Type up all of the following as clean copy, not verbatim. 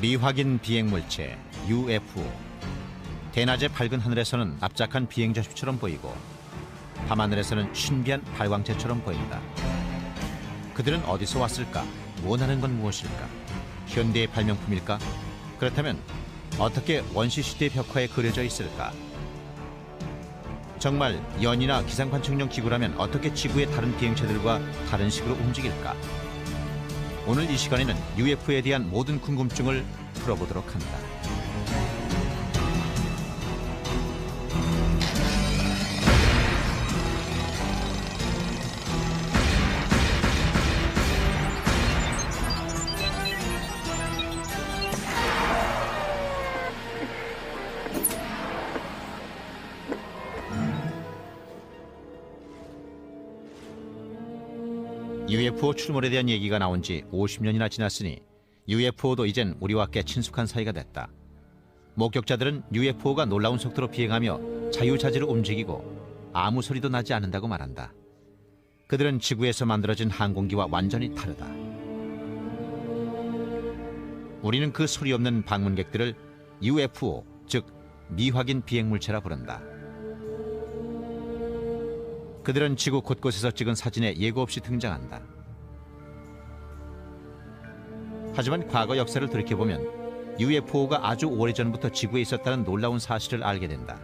미확인 비행물체 UFO. 대낮의 밝은 하늘에서는 납작한 비행자식처럼 보이고 밤하늘에서는 신비한 발광체처럼 보인다. 그들은 어디서 왔을까? 원하는 건 무엇일까? 현대의 발명품일까? 그렇다면 어떻게 원시시대의 벽화에 그려져 있을까? 정말 연이나 기상관측용 기구라면 어떻게 지구의 다른 비행체들과 다른 식으로 움직일까? 오늘 이 시간에는 UFO에 대한 모든 궁금증을 풀어보도록 한다. UFO 출몰에 대한 얘기가 나온 지 50년이나 지났으니 UFO도 이젠 우리와 꽤 친숙한 사이가 됐다. 목격자들은 UFO가 놀라운 속도로 비행하며 자유자재로 움직이고 아무 소리도 나지 않는다고 말한다. 그들은 지구에서 만들어진 항공기와 완전히 다르다. 우리는 그 소리 없는 방문객들을 UFO, 즉 미확인 비행물체라 부른다. 그들은 지구 곳곳에서 찍은 사진에 예고 없이 등장한다. 하지만 과거 역사를 돌이켜보면 UFO가 아주 오래전부터 지구에 있었다는 놀라운 사실을 알게 된다.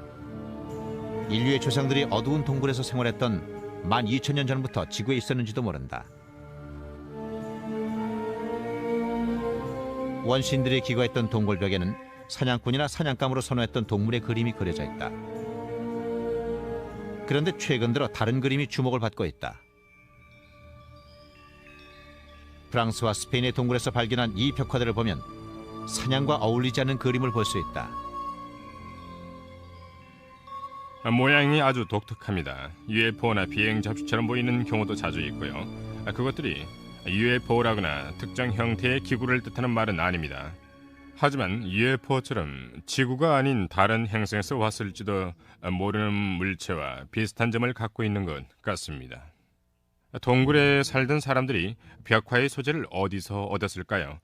인류의 조상들이 어두운 동굴에서 생활했던 12,000년 전부터 지구에 있었는지도 모른다. 원시인들이 기거했던 동굴벽에는 사냥꾼이나 사냥감으로 선호했던 동물의 그림이 그려져 있다. 그런데 최근 들어 다른 그림이 주목을 받고 있다. 프랑스와 스페인의 동굴에서 발견한 이 벽화들을 보면 사냥과 어울리지 않는 그림을 볼 수 있다. 모양이 아주 독특합니다. UFO나 비행 잡지처럼 보이는 경우도 자주 있고요. 그것들이 UFO라거나 특정 형태의 기구를 뜻하는 말은 아닙니다. 하지만 UFO처럼 지구가 아닌 다른 행성에서 왔을지도 모르는 물체와 비슷한 점을 갖고 있는 것 같습니다. 동굴에 살던 사람들이 벽화의 소재를 어디서 얻었을까요?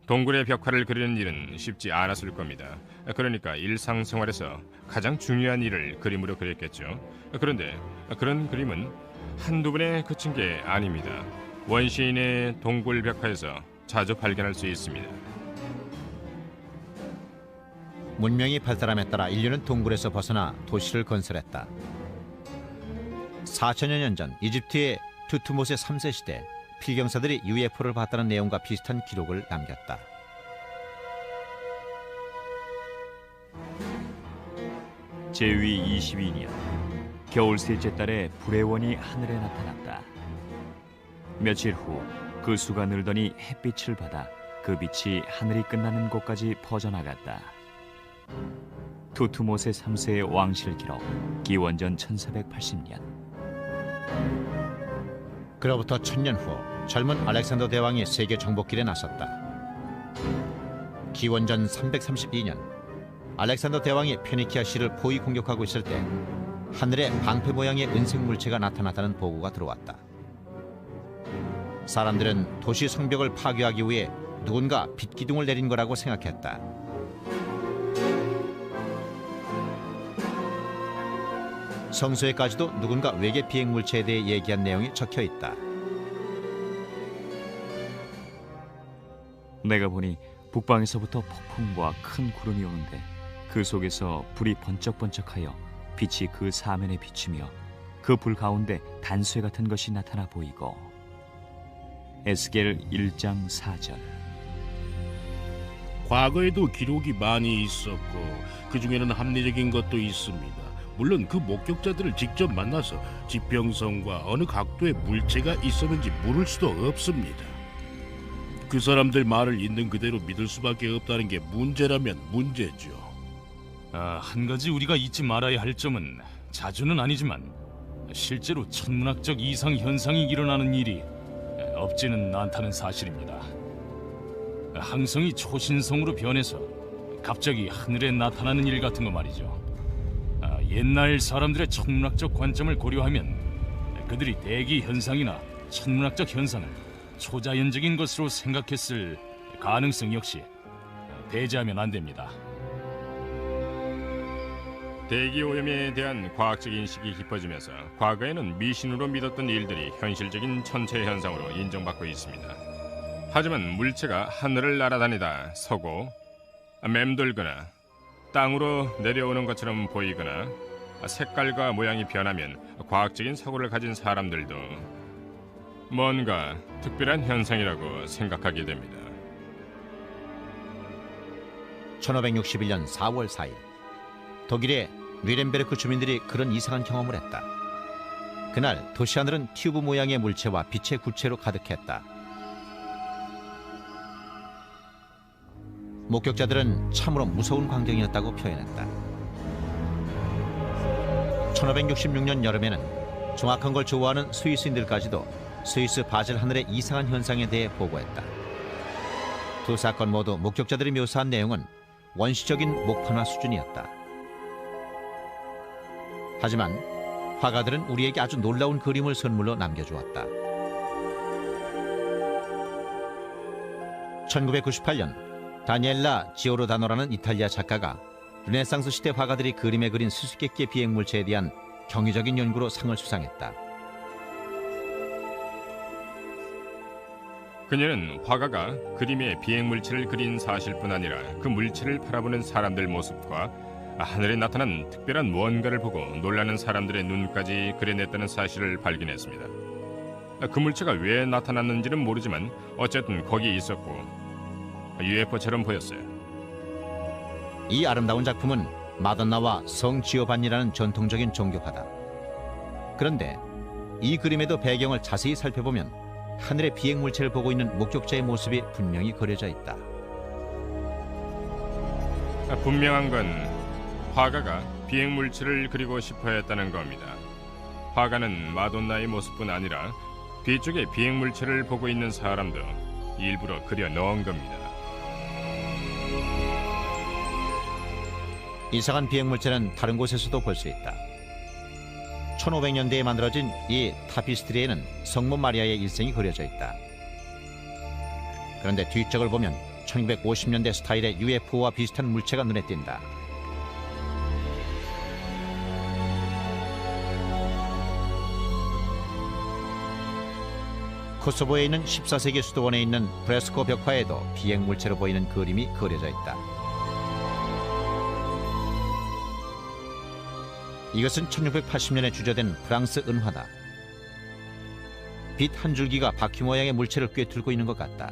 동굴의 벽화를 그리는 일은 쉽지 않았을 겁니다. 그러니까 일상생활에서 가장 중요한 일을 그림으로 그렸겠죠. 그런데 그런 그림은 한두 번에 그친 게 아닙니다. 원시인의 동굴 벽화에서 자주 발견할 수 있습니다. 문명이 발달함에 따라 인류는 동굴에서 벗어나 도시를 건설했다. 4천여 년 전 이집트의 투투모세 3세 시대 필경사들이 UFO를 봤다는 내용과 비슷한 기록을 남겼다. 제위 22년 겨울 셋째 달에 불의 원이 하늘에 나타났다. 며칠 후 그 수가 늘더니 햇빛을 받아 그 빛이 하늘이 끝나는 곳까지 퍼져나갔다. 투투모세 3세의 왕실 기록 기원전 1480년. 그로부터 1000년 후 젊은 알렉산더 대왕이 세계 정복길에 나섰다. 기원전 332년 알렉산더 대왕이 페니키아 시를 포위 공격하고 있을 때 하늘에 방패 모양의 은색 물체가 나타났다는 보고가 들어왔다. 사람들은 도시 성벽을 파괴하기 위해 누군가 빛기둥을 내린 거라고 생각했다. 성서에까지도 누군가 외계 비행 물체에 대해 얘기한 내용이 적혀 있다. 내가 보니 북방에서부터 폭풍과 큰 구름이 오는데 그 속에서 불이 번쩍번쩍하여 빛이 그 사면에 비치며 그 불 가운데 단쇠 같은 것이 나타나 보이고. 에스겔 1장 4절. 과거에도 기록이 많이 있었고 그 중에는 합리적인 것도 있습니다. 물론 그 목격자들을 직접 만나서 지평선과 어느 각도의 물체가 있었는지 물을 수도 없습니다. 그 사람들 말을 있는 그대로 믿을 수밖에 없다는 게 문제라면 문제죠. 한 가지 우리가 잊지 말아야 할 점은 자주는 아니지만 실제로 천문학적 이상 현상이 일어나는 일이 없지는 않다는 사실입니다. 항성이 초신성으로 변해서 갑자기 하늘에 나타나는 일 같은 거 말이죠. 옛날 사람들의 천문학적 관점을 고려하면 그들이 대기 현상이나 천문학적 현상을 초자연적인 것으로 생각했을 가능성 역시 배제하면 안 됩니다. 대기 오염에 대한 과학적 인식이 깊어지면서 과거에는 미신으로 믿었던 일들이 현실적인 천체 현상으로 인정받고 있습니다. 하지만 물체가 하늘을 날아다니다 서고 맴돌거나 땅으로 내려오는 것처럼 보이거나 색깔과 모양이 변하면 과학적인 사고를 가진 사람들도 뭔가 특별한 현상이라고 생각하게 됩니다. 1561년 4월 4일 독일의 뉘렌베르크 주민들이 그런 이상한 경험을 했다. 그날 도시 하늘은 튜브 모양의 물체와 빛의 구체로 가득했다. 목격자들은 참으로 무서운 광경이었다고 표현했다. 1566년 여름에는 정확한 걸 좋아하는 스위스인들까지도 스위스 바젤 하늘의 이상한 현상에 대해 보고했다. 두 사건 모두 목격자들이 묘사한 내용은 원시적인 목판화 수준이었다. 하지만 화가들은 우리에게 아주 놀라운 그림을 선물로 남겨주었다. 1998년 다니엘라 지오로다노라는 이탈리아 작가가 르네상스 시대 화가들이 그림에 그린 수수께끼의 비행물체에 대한 경이적인 연구로 상을 수상했다. 그녀는 화가가 그림에 비행물체를 그린 사실뿐 아니라 그 물체를 바라보는 사람들 모습과 하늘에 나타난 특별한 무언가를 보고 놀라는 사람들의 눈까지 그려냈다는 사실을 발견했습니다. 그 물체가 왜 나타났는지는 모르지만 어쨌든 거기 있었고 UFO처럼 보였어요. 이 아름다운 작품은 마돈나와 성 지오반니라는 전통적인 종교화다. 그런데 이 그림에도 배경을 자세히 살펴보면 하늘의 비행물체를 보고 있는 목격자의 모습이 분명히 그려져 있다. 분명한 건 화가가 비행물체를 그리고 싶어 했다는 겁니다. 화가는 마돈나의 모습뿐 아니라 뒤쪽에 비행물체를 보고 있는 사람도 일부러 그려 넣은 겁니다. 이상한 비행물체는 다른 곳에서도 볼 수 있다. 1500년대에 만들어진 이 타피스트리에는 성모 마리아의 일생이 그려져 있다. 그런데 뒤쪽을 보면 1950년대 스타일의 UFO와 비슷한 물체가 눈에 띈다. 코소보에 있는 14세기 수도원에 있는 프레스코 벽화에도 비행물체로 보이는 그림이 그려져 있다. 이것은 1680년에 주저된 프랑스 은화다. 빛 한 줄기가 바퀴 모양의 물체를 꿰뚫고 있는 것 같다.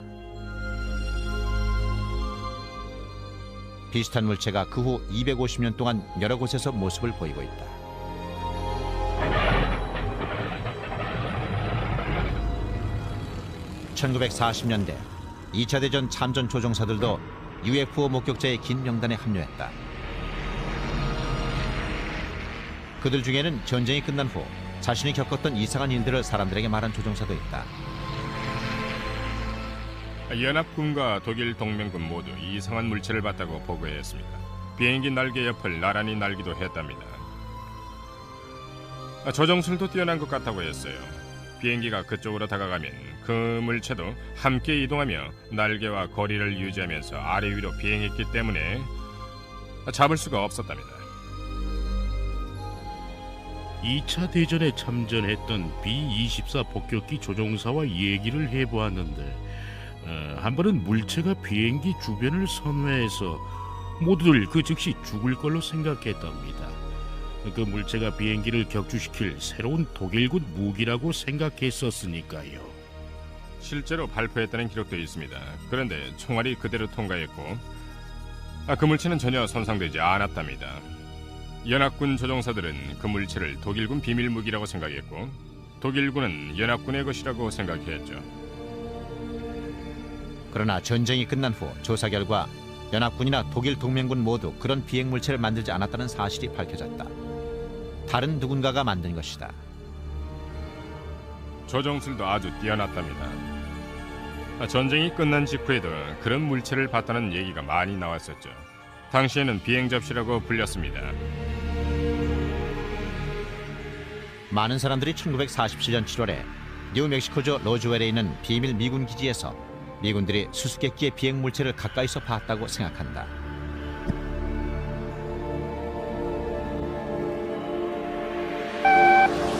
비슷한 물체가 그 후 250년 동안 여러 곳에서 모습을 보이고 있다. (1940년대) 2차 대전 참전 조종사들도 UFO 목격자의 긴 명단에 합류했다. 그들 중에는 전쟁이 끝난 후 자신이 겪었던 이상한 일들을 사람들에게 말한 조종사도 있다. 연합군과 독일 동맹군 모두 이상한 물체를 봤다고 보고했습니다. 비행기 날개 옆을 나란히 날기도 했답니다. 조종술도 뛰어난 것 같다고 했어요. 비행기가 그쪽으로 다가가면 그 물체도 함께 이동하며 날개와 거리를 유지하면서 아래 위로 비행했기 때문에 잡을 수가 없었답니다. 2차 대전에 참전했던 B-24 폭격기 조종사와 얘기를 해보았는데 한 번은 물체가 비행기 주변을 선회해서 모두들 그 즉시 죽을 걸로 생각했답니다. 그 물체가 비행기를 격추시킬 새로운 독일군 무기라고 생각했었으니까요. 실제로 발표했다는 기록도 있습니다. 그런데 총알이 그대로 통과했고 그 물체는 전혀 손상되지 않았답니다. 연합군 조종사들은 그 물체를 독일군 비밀 무기라고 생각했고 독일군은 연합군의 것이라고 생각했죠. 그러나 전쟁이 끝난 후 조사 결과 연합군이나 독일 동맹군 모두 그런 비행물체를 만들지 않았다는 사실이 밝혀졌다. 다른 누군가가 만든 것이다. 조종술도 아주 뛰어났답니다. 전쟁이 끝난 직후에도 그런 물체를 봤다는 얘기가 많이 나왔었죠. 당시에는 비행 접시라고 불렸습니다. 많은 사람들이 1947년 7월에 뉴멕시코주 로즈웰에 있는 비밀 미군 기지에서 미군들이 수수께끼의 비행 물체를 가까이서 봤다고 생각한다.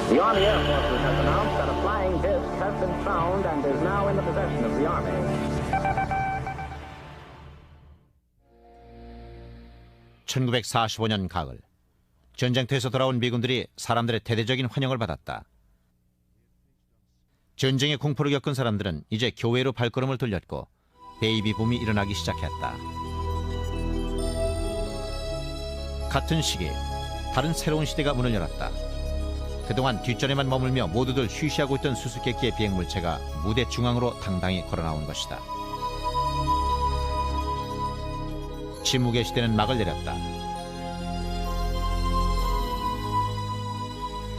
The Army Air Forces has announced that a flying disc has been found and is now in the possession of the Army. (1945년) 가을, 전쟁터에서 돌아온 미군들이 사람들의 대대적인 환영을 받았다. 전쟁의 공포를 겪은 사람들은 이제 교회로 발걸음을 돌렸고 베이비 붐이 일어나기 시작했다. 같은 시기 다른 새로운 시대가 문을 열었다. 그동안 뒷전에만 머물며 모두들 쉬쉬하고 있던 수수께끼의 비행물체가 무대 중앙으로 당당히 걸어나온 것이다. 침묵의 시대는 막을 내렸다.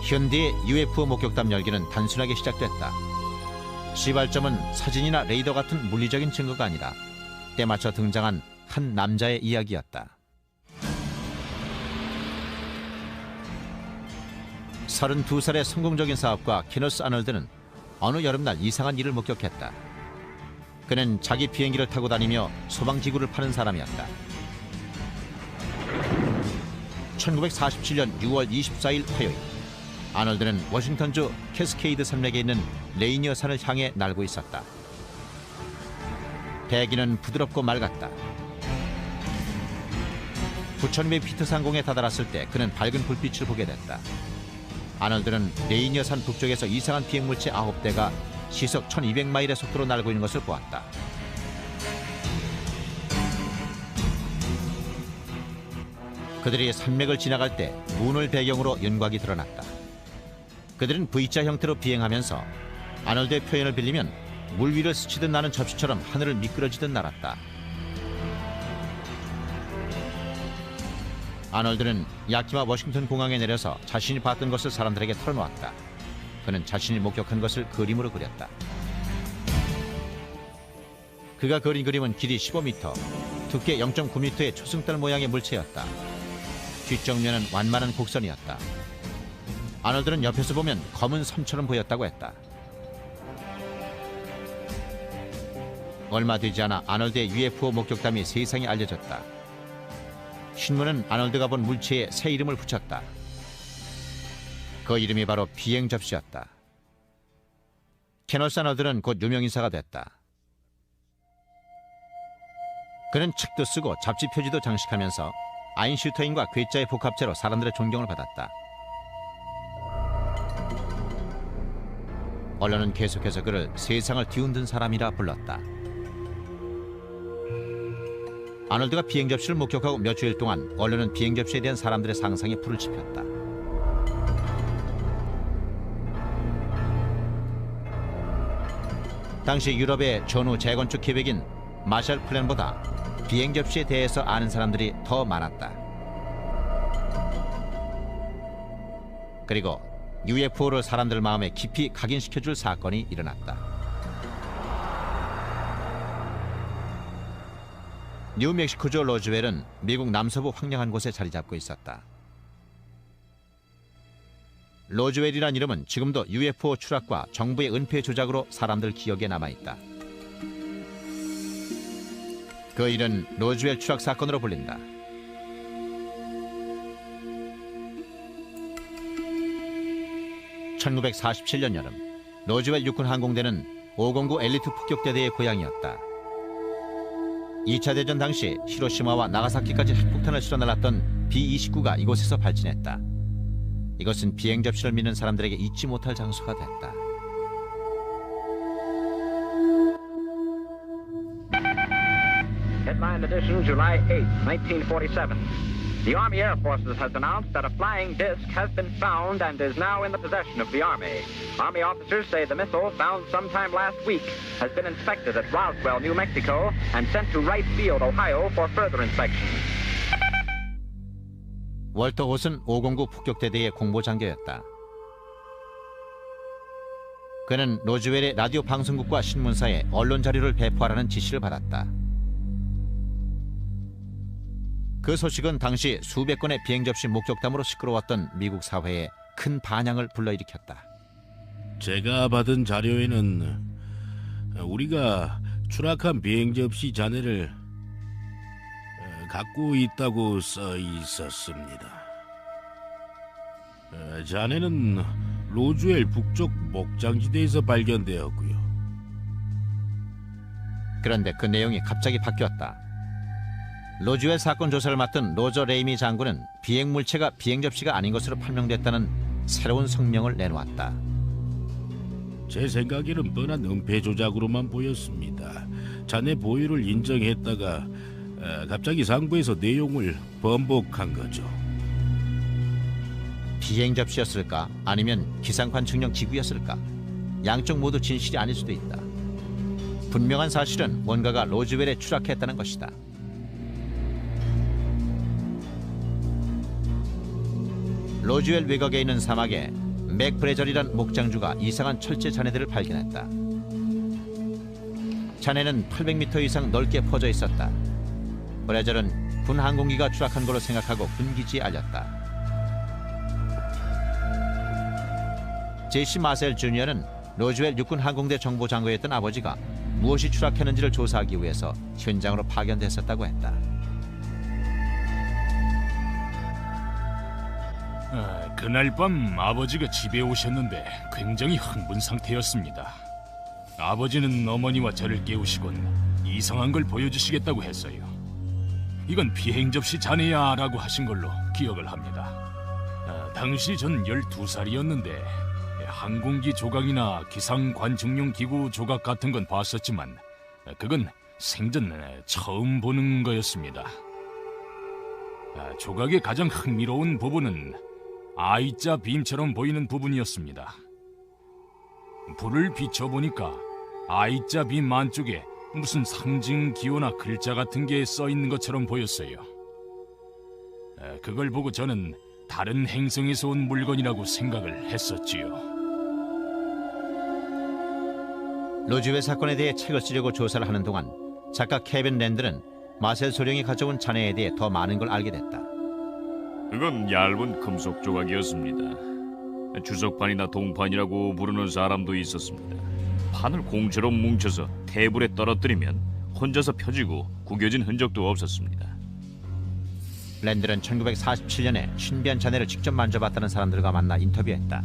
현대의 UFO 목격담 열기는 단순하게 시작됐다. 시발점은 사진이나 레이더 같은 물리적인 증거가 아니라 때맞춰 등장한 한 남자의 이야기였다. 32살의 성공적인 사업가 케너스 아놀드는 어느 여름날 이상한 일을 목격했다. 그는 자기 비행기를 타고 다니며 소방기구를 파는 사람이었다. 1947년 6월 24일 화요일, 아놀드는 워싱턴주 캐스케이드 산맥에 있는 레이니어 산을 향해 날고 있었다. 대기는 부드럽고 맑았다. 9,200피트 상공에 다다랐을 때 그는 밝은 불빛을 보게 됐다. 아놀드는 레이니어 산 북쪽에서 이상한 비행물체 9대가 시속 1200마일의 속도로 날고 있는 것을 보았다. 그들이 산맥을 지나갈 때 문을 배경으로 윤곽이 드러났다. 그들은 V자 형태로 비행하면서 아놀드의 표현을 빌리면 물 위를 스치듯 나는 접시처럼 하늘을 미끄러지듯 날았다. 아놀드는 야키마 워싱턴 공항에 내려서 자신이 봤던 것을 사람들에게 털어놓았다. 그는 자신이 목격한 것을 그림으로 그렸다. 그가 그린 그림은 길이 15m, 두께 0.9m의 초승달 모양의 물체였다. 뒷정면은 완만한 곡선이었다. 아놀드는 옆에서 보면 검은 섬처럼 보였다고 했다. 얼마 되지 않아 아놀드의 UFO 목격담이 세상에 알려졌다. 신문은 아놀드가 본 물체에 새 이름을 붙였다. 그 이름이 바로 비행 접시였다. 케너스 아놀드는 곧 유명인사가 됐다. 그는 책도 쓰고 잡지 표지도 장식하면서 아인슈타인과 괴짜의 복합체로 사람들의 존경을 받았다. 언론은 계속해서 그를 세상을 뒤흔든 사람이라 불렀다. 아놀드가 비행 접시를 목격하고 몇 주일 동안 언론은 비행 접시에 대한 사람들의 상상에 불을 지폈다. 당시 유럽의 전후 재건축 계획인 마샬 플랜보다 비행 접시에 대해서 아는 사람들이 더 많았다. 그리고 UFO를 사람들 마음에 깊이 각인시켜줄 사건이 일어났다. 뉴멕시코주 로즈웰은 미국 남서부 황량한 곳에 자리 잡고 있었다. 로즈웰이란 이름은 지금도 UFO 추락과 정부의 은폐 조작으로 사람들 기억에 남아있다. 그 일은 로즈웰 추락 사건으로 불린다. (1947년) 여름, 로즈웰 육군 항공대는 509 엘리트 폭격대대의 고향이었다. 2차 대전 당시 히로시마와 나가사키까지 핵폭탄을 실어 날랐던 B-29가 이곳에서 발진했다. 이것은 비행 접시를 믿는 사람들에게 잊지 못할 장소가 됐다. Headline edition, July 8, 1947. The Army Air Forces has announced that a flying disc has been found and is now in the possession of the Army. Army officers say the missile, found sometime last week, has been inspected at Roswell, New Mexico, and sent to Wright Field, Ohio, for further inspection. 월터 톳은 509 폭격대대의 공보장교였다. 그는 로즈웰의 라디오 방송국과 신문사에 언론 자료를 배포하라는 지시를 받았다. 그 소식은 당시 수백 건의 비행 접시 목격담으로 시끄러웠던 미국 사회에 큰 반향을 불러일으켰다. 제가 받은 자료에는 우리가 추락한 비행 접시 잔해를 갖고 있다고 써 있었습니다. 잔해는 로즈웰 북쪽 목장지대에서 발견되었고요. 그런데 그 내용이 갑자기 바뀌었다. 로즈웰 사건 조사를 맡은 로저 레이미 장군은 비행 물체가 비행 접시가 아닌 것으로 판명됐다는 새로운 성명을 내놓았다. 제 생각에는 뻔한 은폐 조작으로만 보였습니다. 잔해 보유를 인정했다가 갑자기 상부에서 내용을 번복한 거죠. 비행 접시였을까? 아니면 기상관 측령 기구였을까? 양쪽 모두 진실이 아닐 수도 있다. 분명한 사실은 뭔가가 로즈웰에 추락했다는 것이다. 로즈웰 외곽에 있는 사막에 맥 브레절이란 목장주가 이상한 철제 잔해들을 발견했다. 잔해는 800m 이상 넓게 퍼져 있었다. 브레절은 군 항공기가 추락한 걸로 생각하고 군기지에 알렸다. 제시 마셀 주니어는 로즈웰 육군 항공대 정보장교였던 아버지가 무엇이 추락했는지를 조사하기 위해서 현장으로 파견됐었다고 했다. 그날 밤 아버지가 집에 오셨는데 굉장히 흥분 상태였습니다. 아버지는 어머니와 저를 깨우시곤 이상한 걸 보여주시겠다고 했어요. 이건 비행 접시 잔해야 라고 하신 걸로 기억을 합니다. 당시 전 12살이었는데 항공기 조각이나 기상 관측용 기구 조각 같은 건 봤었지만 그건 생전 처음 보는 거였습니다. 조각의 가장 흥미로운 부분은 I자 빔처럼 보이는 부분이었습니다. 불을 비춰보니까 I자 빔 안쪽에 무슨 상징 기호나 글자 같은 게 써 있는 것처럼 보였어요. 그걸 보고 저는 다른 행성에서 온 물건이라고 생각을 했었지요. 로즈웰 사건에 대해 책을 쓰려고 조사를 하는 동안 작가 케빈 랜드는 마셀 소령이 가져온 잔해에 대해 더 많은 걸 알게 됐다. 그건 얇은 금속 조각이었습니다. 주석판이나 동판이라고 부르는 사람도 있었습니다. 판을 공처럼 뭉쳐서 테이블에 떨어뜨리면 혼자서 펴지고 구겨진 흔적도 없었습니다. 랜드는 1947년에 신비한 잔해를 직접 만져봤다는 사람들과 만나 인터뷰했다.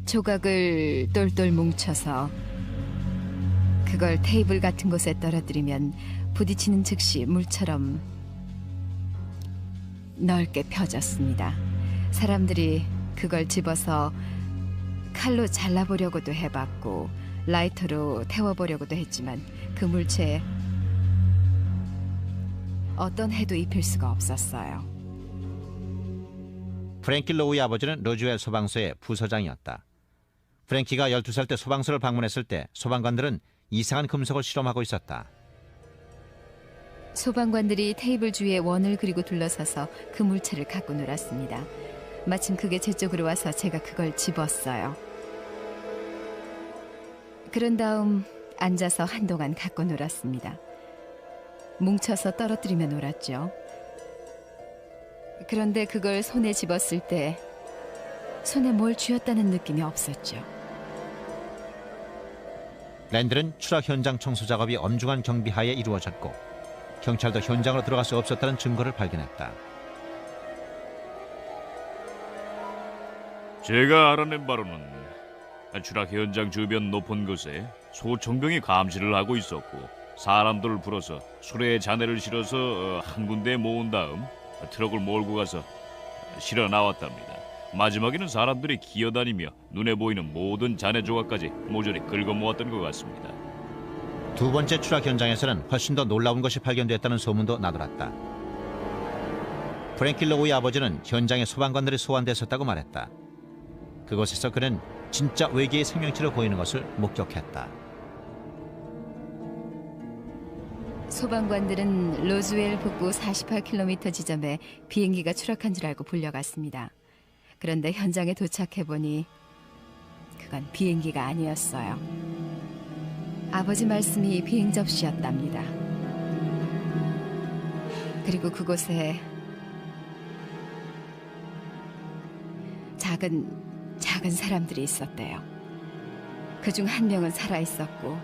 조각을 똘똘 뭉쳐서 그걸 테이블 같은 곳에 떨어뜨리면 부딪히는 즉시 물처럼 넓게 펴졌습니다. 사람들이 그걸 집어서 칼로 잘라보려고도 해봤고 라이터로 태워보려고도 했지만 그 물체에 어떤 해도 입힐 수가 없었어요. 프랭키 로우의 아버지는 로즈웰 소방서의 부서장이었다. 프랭키가 12살 때 소방서를 방문했을 때 소방관들은 이상한 금속을 실험하고 있었다. 소방관들이 테이블 주위에 원을 그리고 둘러서서 그 물체를 갖고 놀았습니다. 마침 그게 제 쪽으로 와서 제가 그걸 집었어요. 그런 다음 앉아서 한동안 갖고 놀았습니다. 뭉쳐서 떨어뜨리며 놀았죠. 그런데 그걸 손에 집었을 때 손에 뭘 쥐었다는 느낌이 없었죠. 랜드는 추락 현장 청소 작업이 엄중한 경비하에 이루어졌고 경찰도 현장으로 들어갈 수 없었다는 증거를 발견했다. 제가 알아낸 바로는 추락 현장 주변 높은 곳에 소총병이 감시를 하고 있었고 사람들을 불어서 수레에 잔해를 실어서 한 군데에 모은 다음 트럭을 몰고 가서 실어 나왔답니다. 마지막에는 사람들이 기어다니며 눈에 보이는 모든 잔해 조각까지 모조리 긁어 모았던 것 같습니다. 두 번째 추락 현장에서는 훨씬 더 놀라운 것이 발견됐다는 소문도 나돌았다. 프랭키 로우의 아버지는 현장에 소방관들이 소환됐었다고 말했다. 그곳에서 그는 진짜 외계의 생명체로 보이는 것을 목격했다. 소방관들은 로즈웰 북부 48km 지점에 비행기가 추락한 줄 알고 불려갔습니다. 그런데 현장에 도착해보니 그건 비행기가 아니었어요. 아버지 말씀이 비행 접시였답니다. 그리고 그곳에 작은 사람들이 있었대요. 그중 한 명은 살아 있었고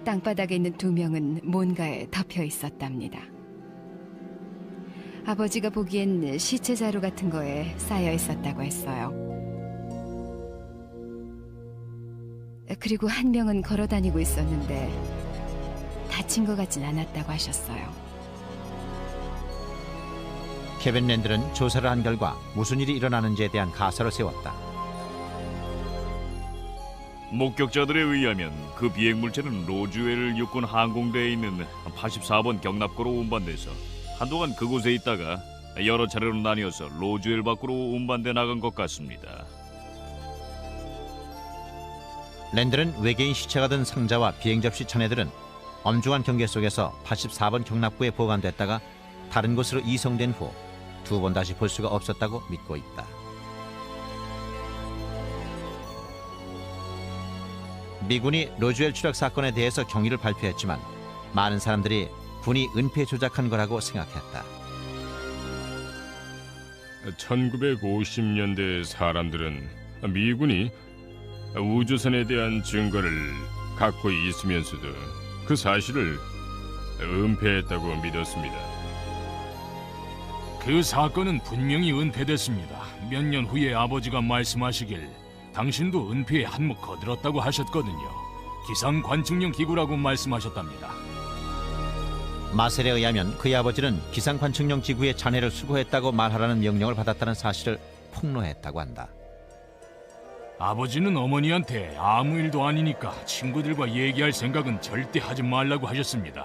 땅바닥에 있는 2명은 뭔가에 덮여 있었답니다. 아버지가 보기엔 시체 자루 같은 거에 쌓여 있었다고 했어요. 그리고 한 명은 걸어 다니고 있었는데 다친 것 같진 않았다고 하셨어요. 케빈 랜들은 조사를 한 결과 무슨 일이 일어나는지에 대한 가설을 세웠다. 목격자들에 의하면 그 비행 물체는 로즈웰 육군 항공대에 있는 84번 경납고로 운반돼서 한동안 그곳에 있다가 여러 차례로 나뉘어서 로즈웰 밖으로 운반돼 나간 것 같습니다. 랜들은 외계인 시체가 든 상자와 비행 접시 잔해들은 엄중한 경계 속에서 84번 경납고에 보관됐다가 다른 곳으로 이송된 후 2번 다시 볼 수가 없었다고 믿고 있다. 미군이 로즈웰 추락 사건에 대해서 경위를 발표했지만 많은 사람들이 군이 은폐 조작한 거라고 생각했다. 1950년대 사람들은 미군이 우주선에 대한 증거를 갖고 있으면서도 그 사실을 은폐했다고 믿었습니다. 그 사건은 분명히 은폐됐습니다. 몇 년 후에 아버지가 말씀하시길 당신도 은폐에 한몫 거들었다고 하셨거든요. 기상 관측용 기구라고 말씀하셨답니다. 마셀에 의하면 그의 아버지는 기상 관측용 기구의 잔해를 수거했다고 말하라는 명령을 받았다는 사실을 폭로했다고 한다. 아버지는 어머니한테 아무 일도 아니니까 친구들과 얘기할 생각은 절대 하지 말라고 하셨습니다.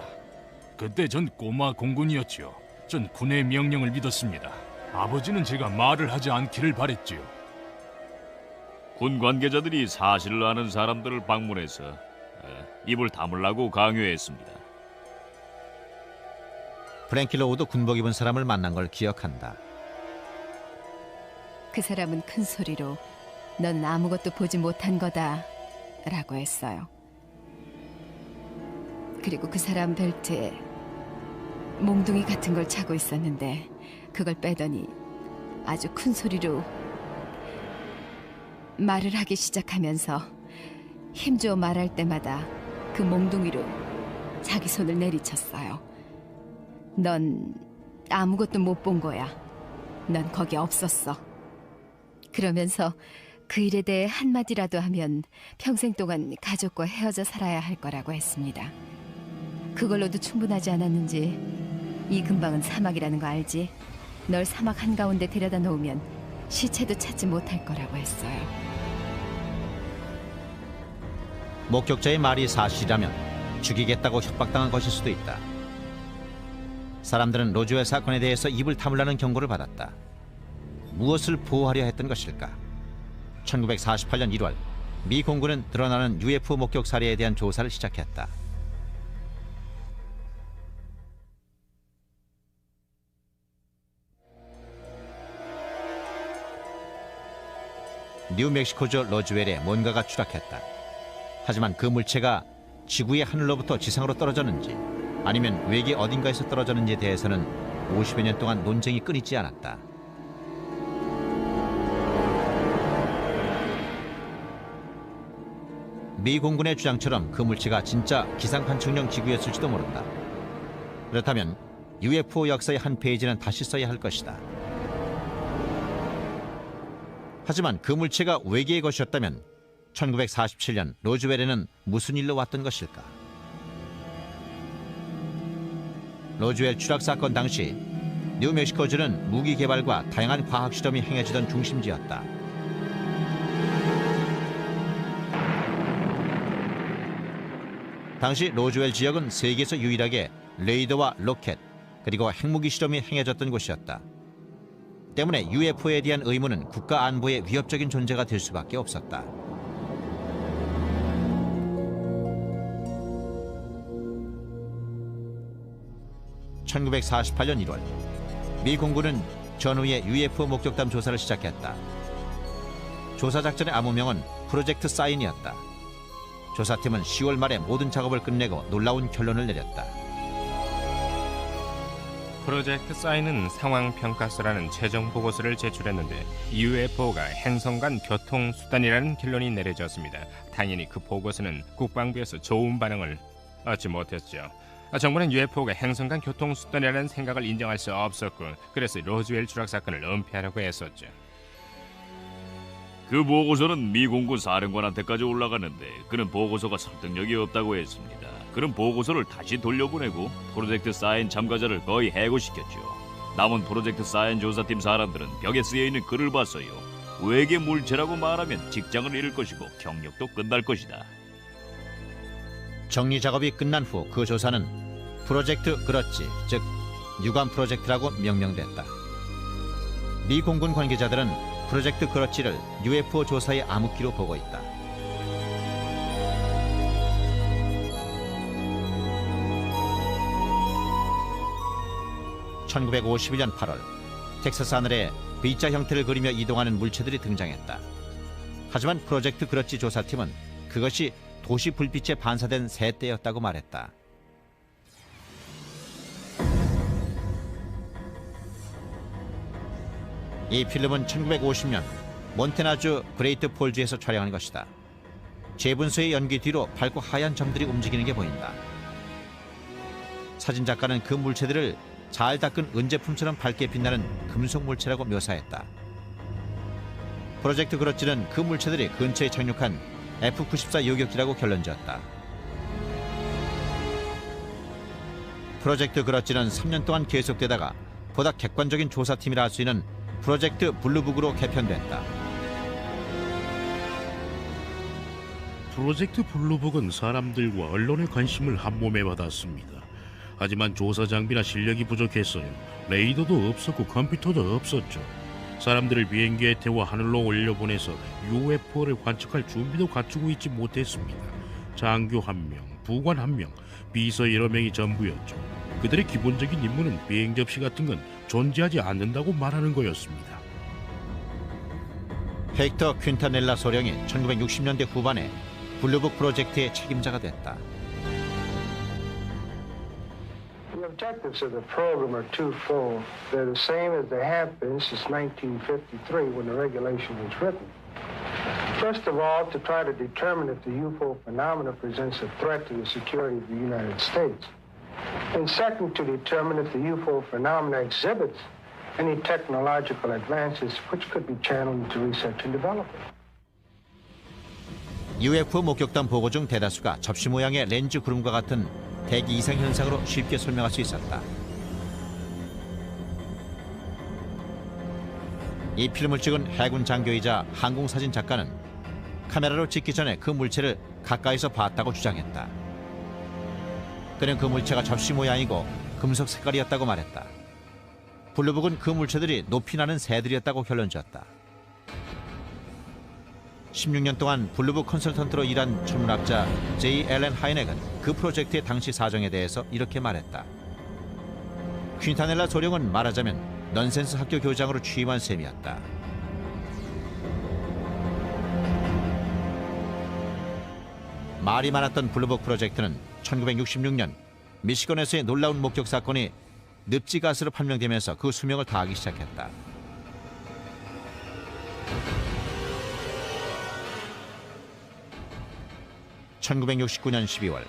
그때 전 꼬마 공군이었죠. 전 군의 명령을 믿었습니다. 아버지는 제가 말을 하지 않기를 바랬지요. 군 관계자들이 사실을 아는 사람들을 방문해서 입을 다물라고 강요했습니다. 프랭키 로우도 군복 입은 사람을 만난 걸 기억한다. 그 사람은 큰 소리로 넌 아무것도 보지 못한 거다 라고 했어요. 그리고 그 사람 벨트에 몽둥이 같은 걸 차고 있었는데 그걸 빼더니 아주 큰 소리로 말을 하기 시작하면서 힘주어 말할 때마다 그 몽둥이로 자기 손을 내리쳤어요. 넌 아무것도 못 본 거야. 넌 거기 없었어. 그러면서 그 일에 대해 한마디라도 하면 평생 동안 가족과 헤어져 살아야 할 거라고 했습니다. 그걸로도 충분하지 않았는지 이 근방은 사막이라는 거 알지? 널 사막 한가운데 데려다 놓으면 시체도 찾지 못할 거라고 했어요. 목격자의 말이 사실이라면 죽이겠다고 협박당한 것일 수도 있다. 사람들은 로즈웰 사건에 대해서 입을 다물라는 경고를 받았다. 무엇을 보호하려 했던 것일까? 1948년 1월 미 공군은 드러나는 UFO 목격 사례에 대한 조사를 시작했다. 뉴멕시코주 로즈웰에 뭔가가 추락했다. 하지만 그 물체가 지구의 하늘로부터 지상으로 떨어졌는지 아니면 외계 어딘가에서 떨어졌는지에 대해서는 50여 년 동안 논쟁이 끊이지 않았다. 미 공군의 주장처럼 그 물체가 진짜 기상 관측용 기구였을지도 모른다. 그렇다면 UFO 역사의 한 페이지는 다시 써야 할 것이다. 하지만 그 물체가 외계의 것이었다면 1947년 로즈웰에는 무슨 일로 왔던 것일까? 로즈웰 추락 사건 당시 뉴멕시코주는 무기 개발과 다양한 과학 실험이 행해지던 중심지였다. 당시 로즈웰 지역은 세계에서 유일하게 레이더와 로켓 그리고 핵무기 실험이 행해졌던 곳이었다. 때문에 UFO에 대한 의문은 국가 안보의 위협적인 존재가 될 수밖에 없었다. (1948년 1월) 미 공군은 전후의 UFO 목격담 조사를 시작했다. 조사 작전의 암호명은 프로젝트 사인이었다. 조사팀은 10월 말에 모든 작업을 끝내고 놀라운 결론을 내렸다. 프로젝트 사인은 상황평가서라는 최종 보고서를 제출했는데 UFO가 행성 간 교통수단이라는 결론이 내려졌습니다. 당연히 그 보고서는 국방부에서 좋은 반응을 얻지 못했죠. 정부는 UFO가 행성 간 교통수단이라는 생각을 인정할 수 없었고 그래서 로즈웰 추락 사건을 은폐하려고 했었죠. 그 보고서는 미 공군 사령관한테까지 올라갔는데 그는 보고서가 설득력이 없다고 했습니다. 그는 보고서를 다시 돌려보내고 프로젝트 사인 참가자를 거의 해고시켰죠. 남은 프로젝트 사인 조사팀 사람들은 벽에 쓰여있는 글을 봤어요. 외계 물체라고 말하면 직장을 잃을 것이고 경력도 끝날 것이다. 정리 작업이 끝난 후 그 조사는 프로젝트 그렇지, 즉 유관 프로젝트라고 명명됐다. 미 공군 관계자들은 프로젝트 그렇지를 UFO 조사의 암흑기로 보고 있다. (1951년 8월) 텍사스 하늘에 V자 형태를 그리며 이동하는 물체들이 등장했다. 하지만 프로젝트 그렇지 조사팀은 그것이 도시 불빛에 반사된 새떼였다고 말했다. 이 필름은 1950년 몬태나주 그레이트 폴즈에서 촬영한 것이다. 재분수의 연기 뒤로 밝고 하얀 점들이 움직이는 게 보인다. 사진작가는 그 물체들을 잘 닦은 은제품처럼 밝게 빛나는 금속 물체라고 묘사했다. 프로젝트 그렇지는 그 물체들이 근처에 착륙한 F-94 요격기라고 결론지었다. 프로젝트 그렇지는 3년 동안 계속되다가 보다 객관적인 조사팀이라 할 수 있는 프로젝트 블루북으로 개편됐다. 프로젝트 블루북은 사람들과 언론의 관심을 한몸에 받았습니다. 하지만 조사 장비나 실력이 부족했어요. 레이더도 없었고 컴퓨터도 없었죠. 사람들을 비행기에 태워 하늘로 올려보내서 UFO를 관측할 준비도 갖추고 있지 못했습니다. 장교 1명, 부관 1명, 비서 여러 명이 전부였죠. 그들의 기본적인 임무는 비행 접시 같은 건 존재하지 않는다고 말하는 거였습니다. 헥터 퀸타넬라 소령이 1960년대 후반에 블루북 프로젝트의 책임자가 됐다. The objectives of the program are twofold. They're the same as they have been since 1953 when the regulation was written. First of all, to try to determine if the UFO phenomena presents a threat to the security of the United States. And second, to determine if the UFO phenomena exhibits any technological advances which could be channeled into research and development. UFO 목격담 보고 중 대다수가 접시 모양의 렌즈 구름과 같은 대기 이상 현상으로 쉽게 설명할 수 있었다. 이 필름을 찍은 해군 장교이자 항공사진 작가는 카메라로 찍기 전에 그 물체를 가까이서 봤다고 주장했다. 그는 그 물체가 접시 모양이고 금속 색깔이었다고 말했다. 블루북은 그 물체들이 높이 나는 새들이었다고 결론지었다. 16년 동안 블루북 컨설턴트로 일한 천문학자 J. 앨런 하이넥은 그 프로젝트의 당시 사정에 대해서 이렇게 말했다. 퀸타넬라 소령은 말하자면 넌센스 학교 교장으로 취임한 셈이었다. 말이 많았던 블루북 프로젝트는 1966년 미시건에서의 놀라운 목격 사건이 늪지가스로 판명되면서 그 수명을 다하기 시작했다. (1969년 12월)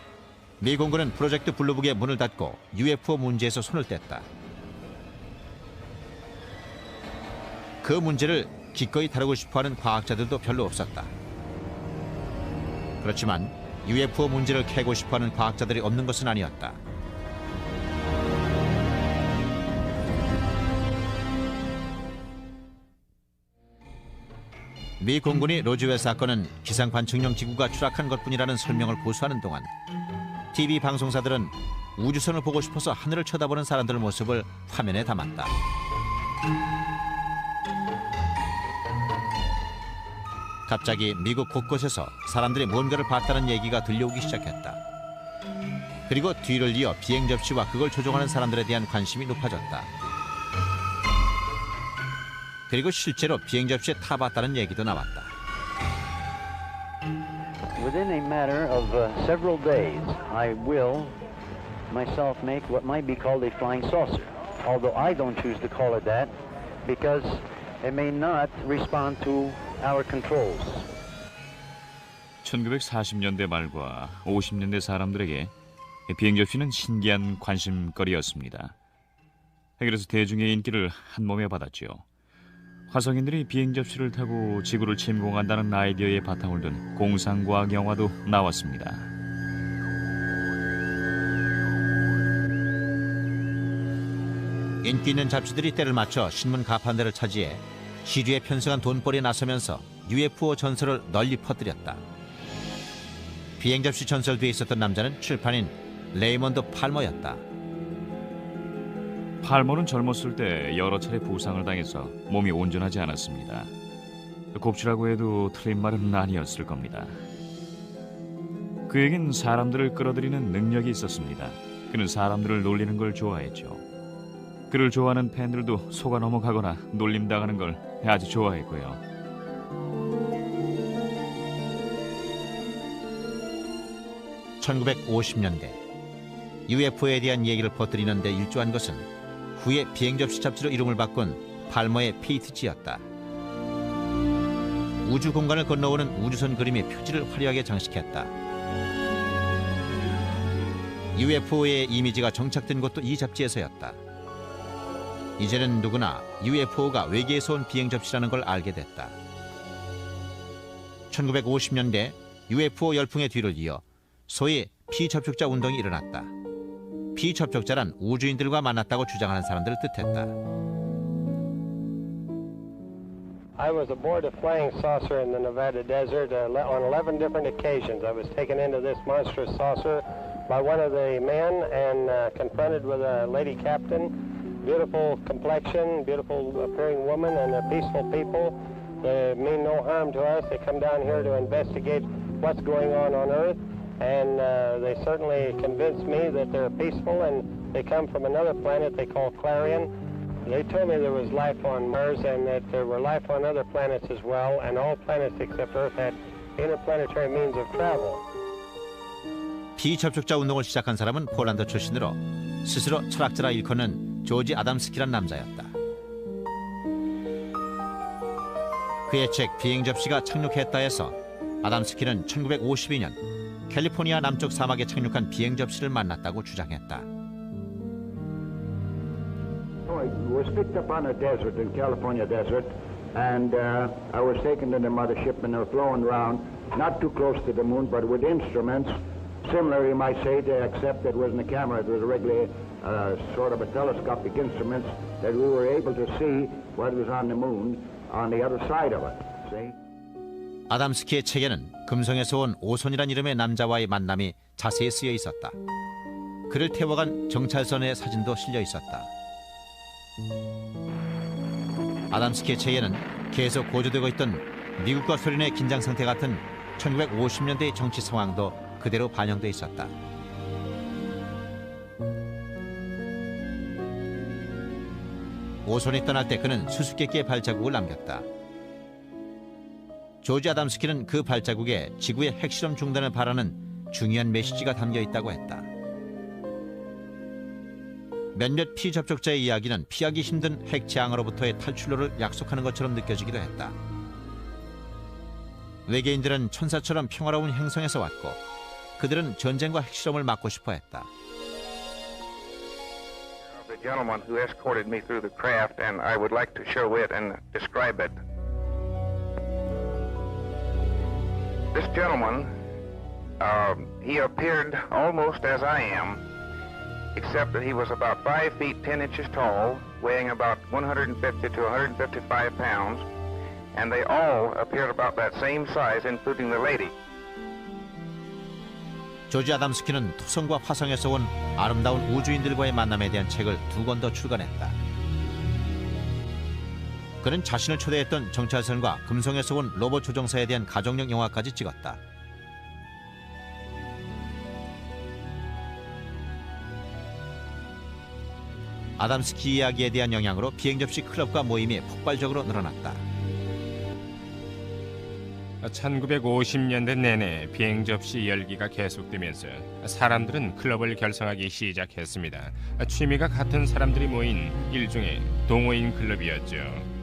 미 공군은 프로젝트 블루북의 문을 닫고 UFO 문제에서 손을 뗐다. 그 문제를 기꺼이 다루고 싶어하는 과학자들도 별로 없었다. 그렇지만 UFO 문제를 캐고 싶어하는 과학자들이 없는 것은 아니었다. 미 공군이 로즈웰 사건은 기상 관측용 기구가 추락한 것뿐이라는 설명을 고수하는 동안 TV 방송사들은 우주선을 보고 싶어서 하늘을 쳐다보는 사람들의 모습을 화면에 담았다. 갑자기 미국 곳곳에서 사람들이 뭔가를 봤다는 얘기가 들려오기 시작했다. 그리고 뒤를 이어 비행 접시와 그걸 조종하는 사람들에 대한 관심이 높아졌다. 그리고 실제로 비행 접시에 타봤다는 얘기도 나왔다. Within a matter of several days, I will myself make what might be called a flying saucer. although I don't choose to call it that, because it may not respond to our controls. 1940년대 말과 50년대 사람들에게 비행 접시는 신기한 관심거리였습니다. 그래서 대중의 인기를 한몸에 받았죠. 화성인들이 비행 접시를 타고 지구를 침공한다는 아이디어에 바탕을 둔 공상과학 영화도 나왔습니다. 인기 있는 잡지들이 때를 맞춰 신문 가판대를 차지해 시류에 편승한 돈벌이에 나서면서 UFO 전설을 널리 퍼뜨렸다. 비행 접시 전설 뒤에 있었던 남자는 칠판인 레이먼드 팔머였다. 팔머는 젊었을 때 여러 차례 부상을 당해서 몸이 온전하지 않았습니다. 곱치라고 해도 틀린 말은 아니었을 겁니다. 그에겐 사람들을 끌어들이는 능력이 있었습니다. 그는 사람들을 놀리는 걸 좋아했죠. 그를 좋아하는 팬들도 속아 넘어가거나 놀림당하는 걸 아주 좋아했고요. (1950년대) UFO에 대한 얘기를 퍼뜨리는 데 일조한 것은 후에 비행 접시 잡지로 이름을 바꾼 팔머의 페이트지였다. 우주 공간을 건너오는 우주선 그림의 표지를 화려하게 장식했다. UFO의 이미지가 정착된 것도 이 잡지에서였다. 이제는 누구나 UFO가 외계에서 온 비행 접시라는 걸 알게 됐다. 1950년대 UFO 열풍의 뒤를 이어 소위 피접촉자 운동이 일어났다. 피접촉자란 우주인들과 만났다고 주장하는 사람들을 뜻했다. I was aboard a flying saucer in the Nevada desert on 11 different occasions. I was taken into this monstrous saucer by one of the men and confronted with a lady captain. Beautiful complexion, beautiful appearing woman, and they're peaceful people. They mean no harm to us. They come down here to investigate what's going on Earth, and they certainly convinced me that they're peaceful, and they come from another planet they call Clarion. They told me there was life on Mars and that there were life on other planets as well, and all planets except Earth had interplanetary means of travel. 피접촉자 운동을 시작한 사람은 폴란드 출신으로 스스로 철학자라 일컫는 조지 아담스키란 남자였다. 그의 책 비행 접시가 착륙했다 해서 아담스키는 1952년 캘리포니아 남쪽 사막에 착륙한 비행 접시를 만났다고 주장했다. I was picked up on a desert, in California desert, and I was taken to the mothership and they were flown around, not too close to the moon, but with instruments, similar you might say, except it wasn't a camera, it was a regular sort of a telescopic instruments that we were able to see what was on the moon on the other side of it, see? 아담스키의 책에는 금성에서 온 오손이란 이름의 남자와의 만남이 자세히 쓰여 있었다. 그를 태워간 정찰선의 사진도 실려 있었다. 아담스키의 책에는 계속 고조되고 있던 미국과 소련의 긴장 상태 같은 1950년대의 정치 상황도 그대로 반영돼 있었다. 오손이 떠날 때 그는 수수께끼의 발자국을 남겼다. 조지 아담스키는 그 발자국에 지구의 핵실험 중단을 바라는 중요한 메시지가 담겨 있다고 했다. 몇몇 피접촉자의 이야기는 피하기 힘든 핵 재앙으로부터의 탈출로를 약속하는 것처럼 느껴지기도 했다. 외계인들은 천사처럼 평화로운 행성에서 왔고 그들은 전쟁과 핵실험을 막고 싶어 했다. The gentleman who escorted me through the craft, and I would like to show it and describe it. This gentleman, he appeared almost as I am, except that he was about 5 feet 10 inches tall, weighing about 150 to 155 pounds, and they all appeared about that same size, including the lady. 조지 아담스키는 토성과 화성에서 온 아름다운 우주인들과의 만남에 대한 책을 2권 더 출간했다. 그는 자신을 초대했던 정찰선과 금성에서 온 로봇 조종사에 대한 가정용 영화까지 찍었다. 아담스키 이야기에 대한 영향으로 비행접시 클럽과 모임이 폭발적으로 늘어났다. (1950년대) 내내 비행 접시 열기가 계속되면서 사람들은 클럽을 결성하기 시작했습니다. 취미가 같은 사람들이 모인 일종의 동호인 클럽이었죠.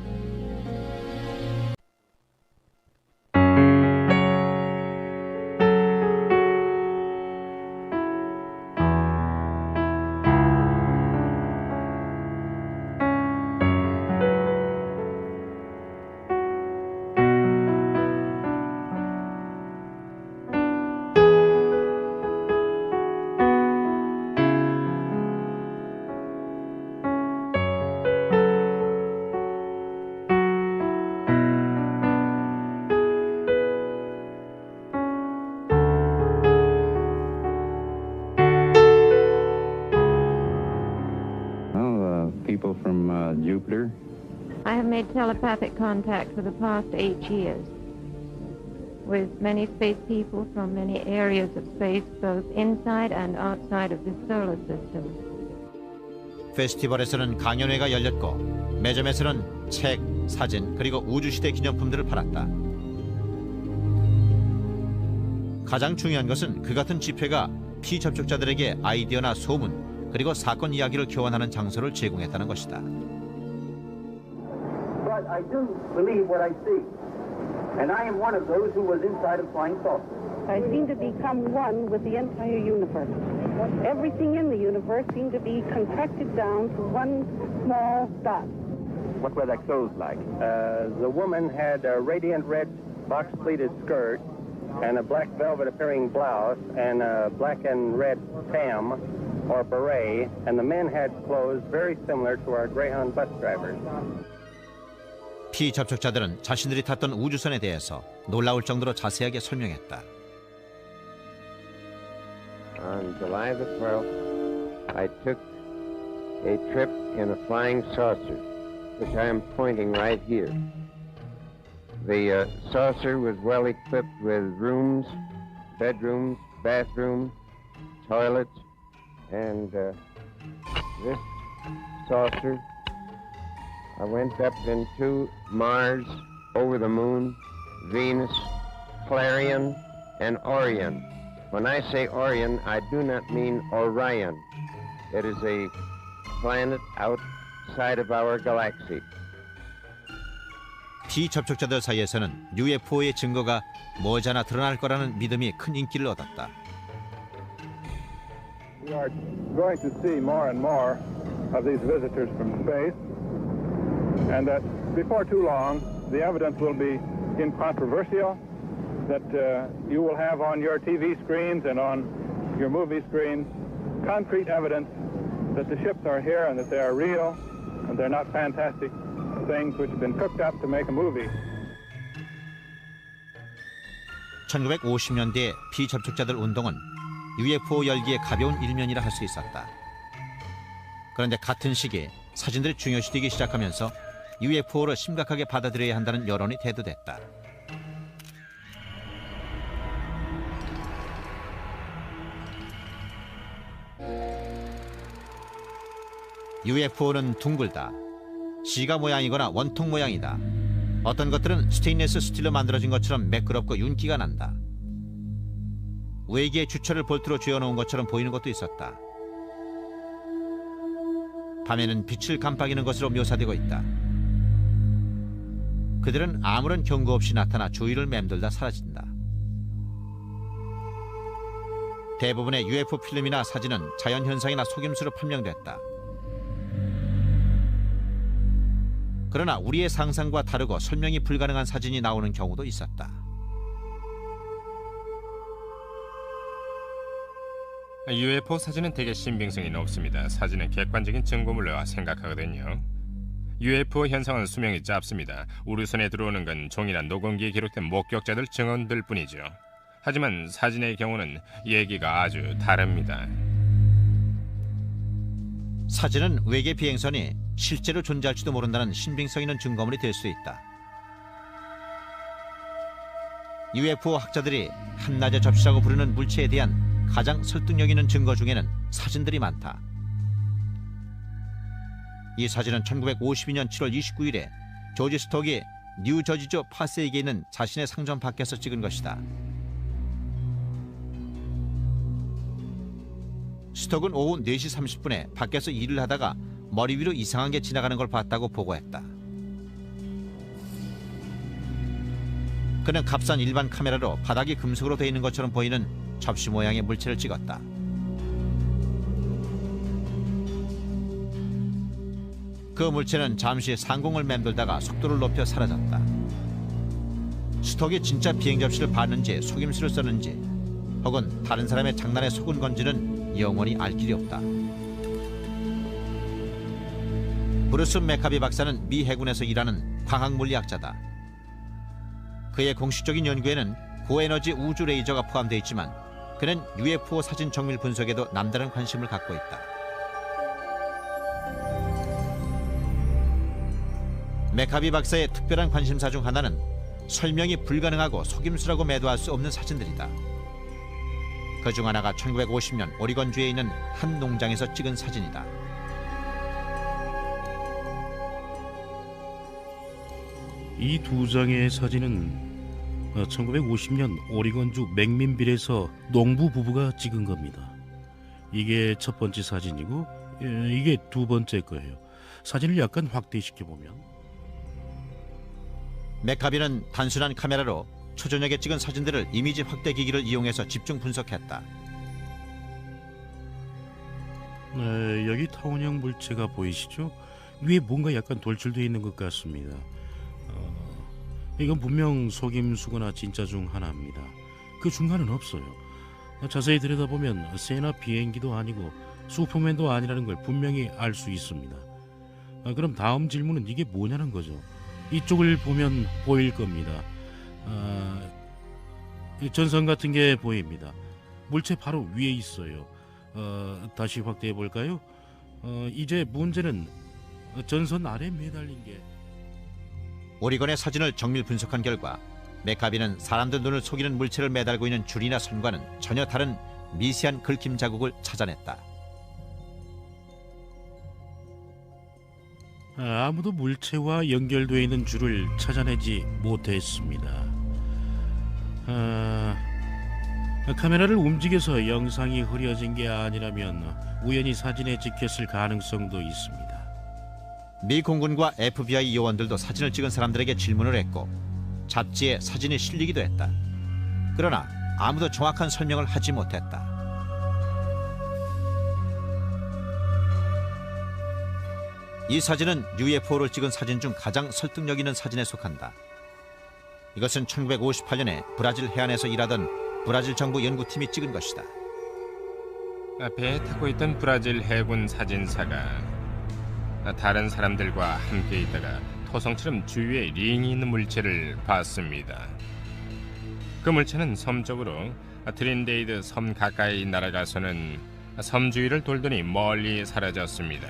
People from Jupiter. I have made telepathic contact for the past 8 years with many space people from many areas of space, both inside and outside of the solar system. 페스티벌에서는 강연회가 열렸고 매점에서는 책, 사진 그리고 우주시대 기념품들을 팔았다. 가장 중요한 것은 그 같은 집회가 피접촉자들에게 아이디어나 소문 그리고 사건 이야기를 교환하는 장소를 제공했다는 것이다. But I do believe what I see. And I am one of those who was inside a flying saucer. I seem to become one with the entire universe. Everything in the universe seemed to be contracted down to one small dot. What were their clothes like? The woman had a radiant red box-pleated skirt and a black velvet appearing blouse and a black and red tam or beret, and the men had clothes very similar to our Greyhound bus drivers. 피접촉자들은 자신들이 탔던 우주선에 대해서 놀라울 정도로 자세하게 설명했다. On July the 12th, I took a trip in a flying saucer, which I am pointing right here. The saucer was well equipped with rooms, bedrooms, bathrooms, toilets, and this saucer, I went up into Mars, over the Moon, Venus, Clarion, and Orion. When I say Orion, I do not mean Orion. It is a planet outside of our galaxy. 피접촉자들 사이에서는 UFO의 증거가 머지않아 드러날 거라는 믿음이 큰 인기를 얻었다. We are going to see more and more of these visitors from space, and that before too long, the evidence will be incontrovertible, that you will have on your TV screens and on your movie screens concrete evidence that the ships are here and that they are real, and they're not fantastic things which have been cooked up to make a movie. 1950년대 피접촉자들 운동은 UFO 열기의 가벼운 일면이라 할 수 있었다. 그런데 같은 시기에 사진들이 중요시되기 시작하면서 UFO를 심각하게 받아들여야 한다는 여론이 대두됐다. UFO는 둥글다. 시가 모양이거나 원통 모양이다. 어떤 것들은 스테인리스 스틸로 만들어진 것처럼 매끄럽고 윤기가 난다. 외계의 주철을 볼트로 쥐어놓은 것처럼 보이는 것도 있었다. 밤에는 빛을 깜빡이는 것으로 묘사되고 있다. 그들은 아무런 경고 없이 나타나 주위를 맴돌다 사라진다. 대부분의 UFO 필름이나 사진은 자연현상이나 속임수로 판명됐다. 그러나 우리의 상상과 다르고 설명이 불가능한 사진이 나오는 경우도 있었다. UFO 사진은 대개 신빙성이 높습니다. 사진은 객관적인 증거물로 생각하거든요. UFO 현상은 수명이 짧습니다. 우주선에 들어오는 건 종이나 녹음기에 기록된 목격자들 증언들 뿐이죠. 하지만 사진의 경우는 얘기가 아주 다릅니다. 사진은 외계 비행선이 실제로 존재할지도 모른다는 신빙성 있는 증거물이 될 수 있다. UFO 학자들이 한낮의 접시라고 부르는 물체에 대한 가장 설득력 있는 증거 중에는 사진들이 많다. 이 사진은 1952년 7월 29일에 조지 스톡이 뉴저지주 파세이게 있는 자신의 상점 밖에서 찍은 것이다. 스톡은 오후 4시 30분에 밖에서 일을 하다가 머리 위로 이상한 게 지나가는 걸 봤다고 보고했다. 그는 값싼 일반 카메라로 바닥이 금속으로 되어 있는 것처럼 보이는 접시 모양의 물체를 찍었다. 그 물체는 잠시 상공을 맴돌다가 속도를 높여 사라졌다. 스톡이 진짜 비행 접시를 봤는지 속임수를 썼는지 혹은 다른 사람의 장난에 속은 건지는 영원히 알 길이 없다. 브루스 맥카비 박사는 미 해군에서 일하는 광학물리학자다. 그의 공식적인 연구에는 고에너지 우주 레이저가 포함되어 있지만 그는 UFO 사진 정밀 분석에도 남다른 관심을 갖고 있다. 맥카비 박사의 특별한 관심사 중 하나는 설명이 불가능하고 속임수라고 매도할 수 없는 사진들이다. 그 중 하나가 1950년 오리건주에 있는 한 농장에서 찍은 사진이다. 이 두 장의 사진은 1950년 오리건주 맥민빌에서 농부 부부가 찍은 겁니다. 이게 첫 번째 사진이고 이게 두 번째 거예요. 사진을 약간 확대시켜 보면 맥카비는 단순한 카메라로 초저녁에 찍은 사진들을 이미지 확대 기기를 이용해서 집중 분석했다. 여기 타원형 물체가 보이시죠? 위에 뭔가 약간 돌출되어 있는 것 같습니다. 이건 분명 속임수거나 진짜 중 하나입니다. 그 중간은 없어요. 자세히 들여다보면 새나 비행기도 아니고 슈퍼맨도 아니라는 걸 분명히 알 수 있습니다. 그럼 다음 질문은 이게 뭐냐는 거죠. 이쪽을 보면 보일 겁니다. 전선 같은 게 보입니다. 물체 바로 위에 있어요. 다시 확대해 볼까요? 이제 문제는 전선 아래 매달린 게 오리건의 사진을 정밀 분석한 결과 맥카비는 사람들 눈을 속이는 물체를 매달고 있는 줄이나 선과는 전혀 다른 미세한 긁힘 자국을 찾아냈다. 아무도 물체와 연결되어 있는 줄을 찾아내지 못했습니다. 카메라를 움직여서 영상이 흐려진 게 아니라면 우연히 사진에 찍혔을 가능성도 있습니다. 미 공군과 FBI 요원들도 사진을 찍은 사람들에게 질문을 했고 잡지에 사진이 실리기도 했다. 그러나 아무도 정확한 설명을 하지 못했다. 이 사진은 UFO를 찍은 사진 중 가장 설득력 있는 사진에 속한다. 이것은 1958년에 브라질 해안에서 일하던 브라질 정부 연구팀이 찍은 것이다. 배에 타고 있던 브라질 해군 사진사가 다른 사람들과 함께 있다가 토성처럼 주위에 링이 있는 물체를 봤습니다. 그 물체는 섬 쪽으로 트린데이드 섬 가까이 날아가서는 섬 주위를 돌더니 멀리 사라졌습니다.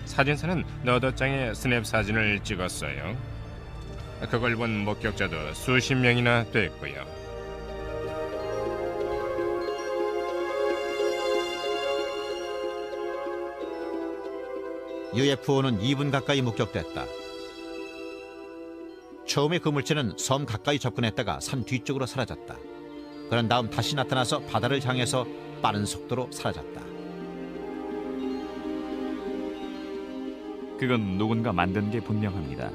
사진사는 너댓 장의 스냅 사진을 찍었어요. 그걸 본 목격자도 수십 명이나 됐고요. UFO는 2분 가까이 목격됐다. 처음에 그 물체는 섬 가까이 접근했다가 산 뒤쪽으로 사라졌다. 그런 다음 다시 나타나서 바다를 향해서 빠른 속도로 사라졌다. 그건 누군가 만든 게 분명합니다.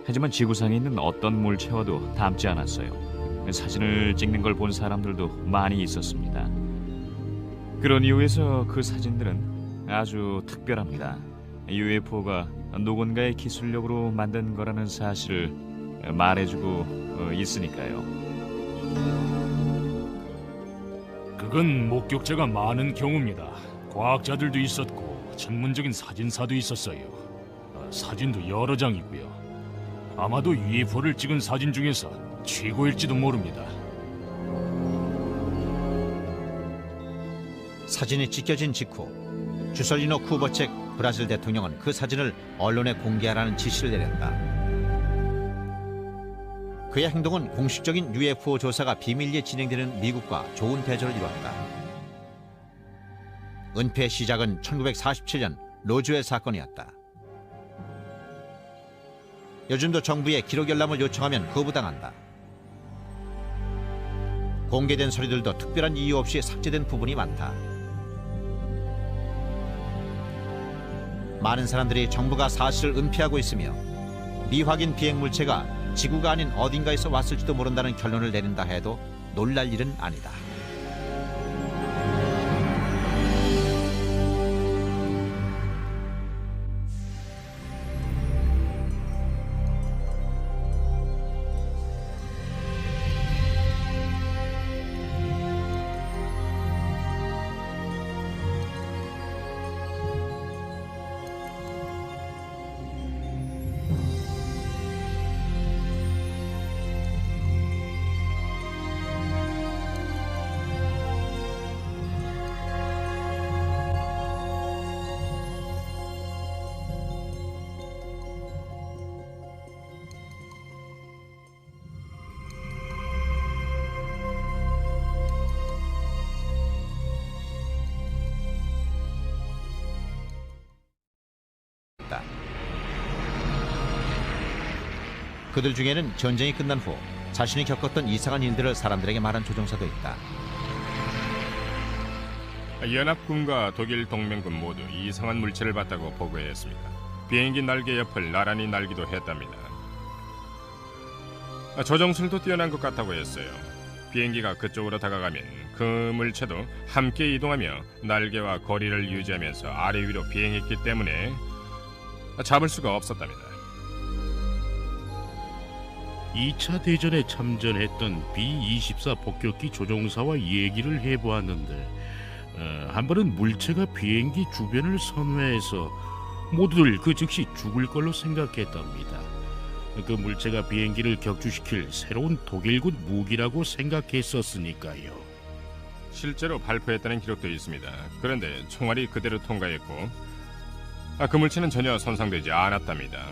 하지만 지구상에 있는 어떤 물체와도 닮지 않았어요. 사진을 찍는 걸 본 사람들도 많이 있었습니다. 그런 이유에서 그 사진들은 아주 특별합니다. UFO가 누군가의 기술력으로 만든 거라는 사실을 말해주고 있으니까요. 그건 목격자가 많은 경우입니다. 과학자들도 있었고 전문적인 사진사도 있었어요. 사진도 여러 장이고요. 아마도 UFO를 찍은 사진 중에서 최고일지도 모릅니다. 사진이 찍혀진 직후 주설리노 쿠버책 브라질 대통령은 그 사진을 언론에 공개하라는 지시를 내렸다. 그의 행동은 공식적인 UFO 조사가 비밀리에 진행되는 미국과 좋은 대조를 이뤘다. 은폐의 시작은 1947년 로즈웰 사건이었다. 요즘도 정부에 기록 열람을 요청하면 거부당한다. 공개된 서류들도 특별한 이유 없이 삭제된 부분이 많다. 많은 사람들이 정부가 사실을 은폐하고 있으며 미확인 비행 물체가 지구가 아닌 어딘가에서 왔을지도 모른다는 결론을 내린다 해도 놀랄 일은 아니다. 그들 중에는 전쟁이 끝난 후 자신이 겪었던 이상한 일들을 사람들에게 말한 조종사도 있다. 연합군과 독일 동맹군 모두 이상한 물체를 봤다고 보고했습니다. 비행기 날개 옆을 나란히 날기도 했답니다. 조종술도 뛰어난 것 같다고 했어요. 비행기가 그쪽으로 다가가면 그 물체도 함께 이동하며 날개와 거리를 유지하면서 아래 위로 비행했기 때문에 잡을 수가 없었답니다. 2차 대전에 참전했던 B-24 폭격기 조종사와 얘기를 해보았는데 한 번은 물체가 비행기 주변을 선회해서 모두들 그 즉시 죽을 걸로 생각했답니다. 그 물체가 비행기를 격추시킬 새로운 독일군 무기라고 생각했었으니까요. 실제로 발표했다는 기록도 있습니다. 그런데 총알이 그대로 통과했고 그 물체는 전혀 손상되지 않았답니다.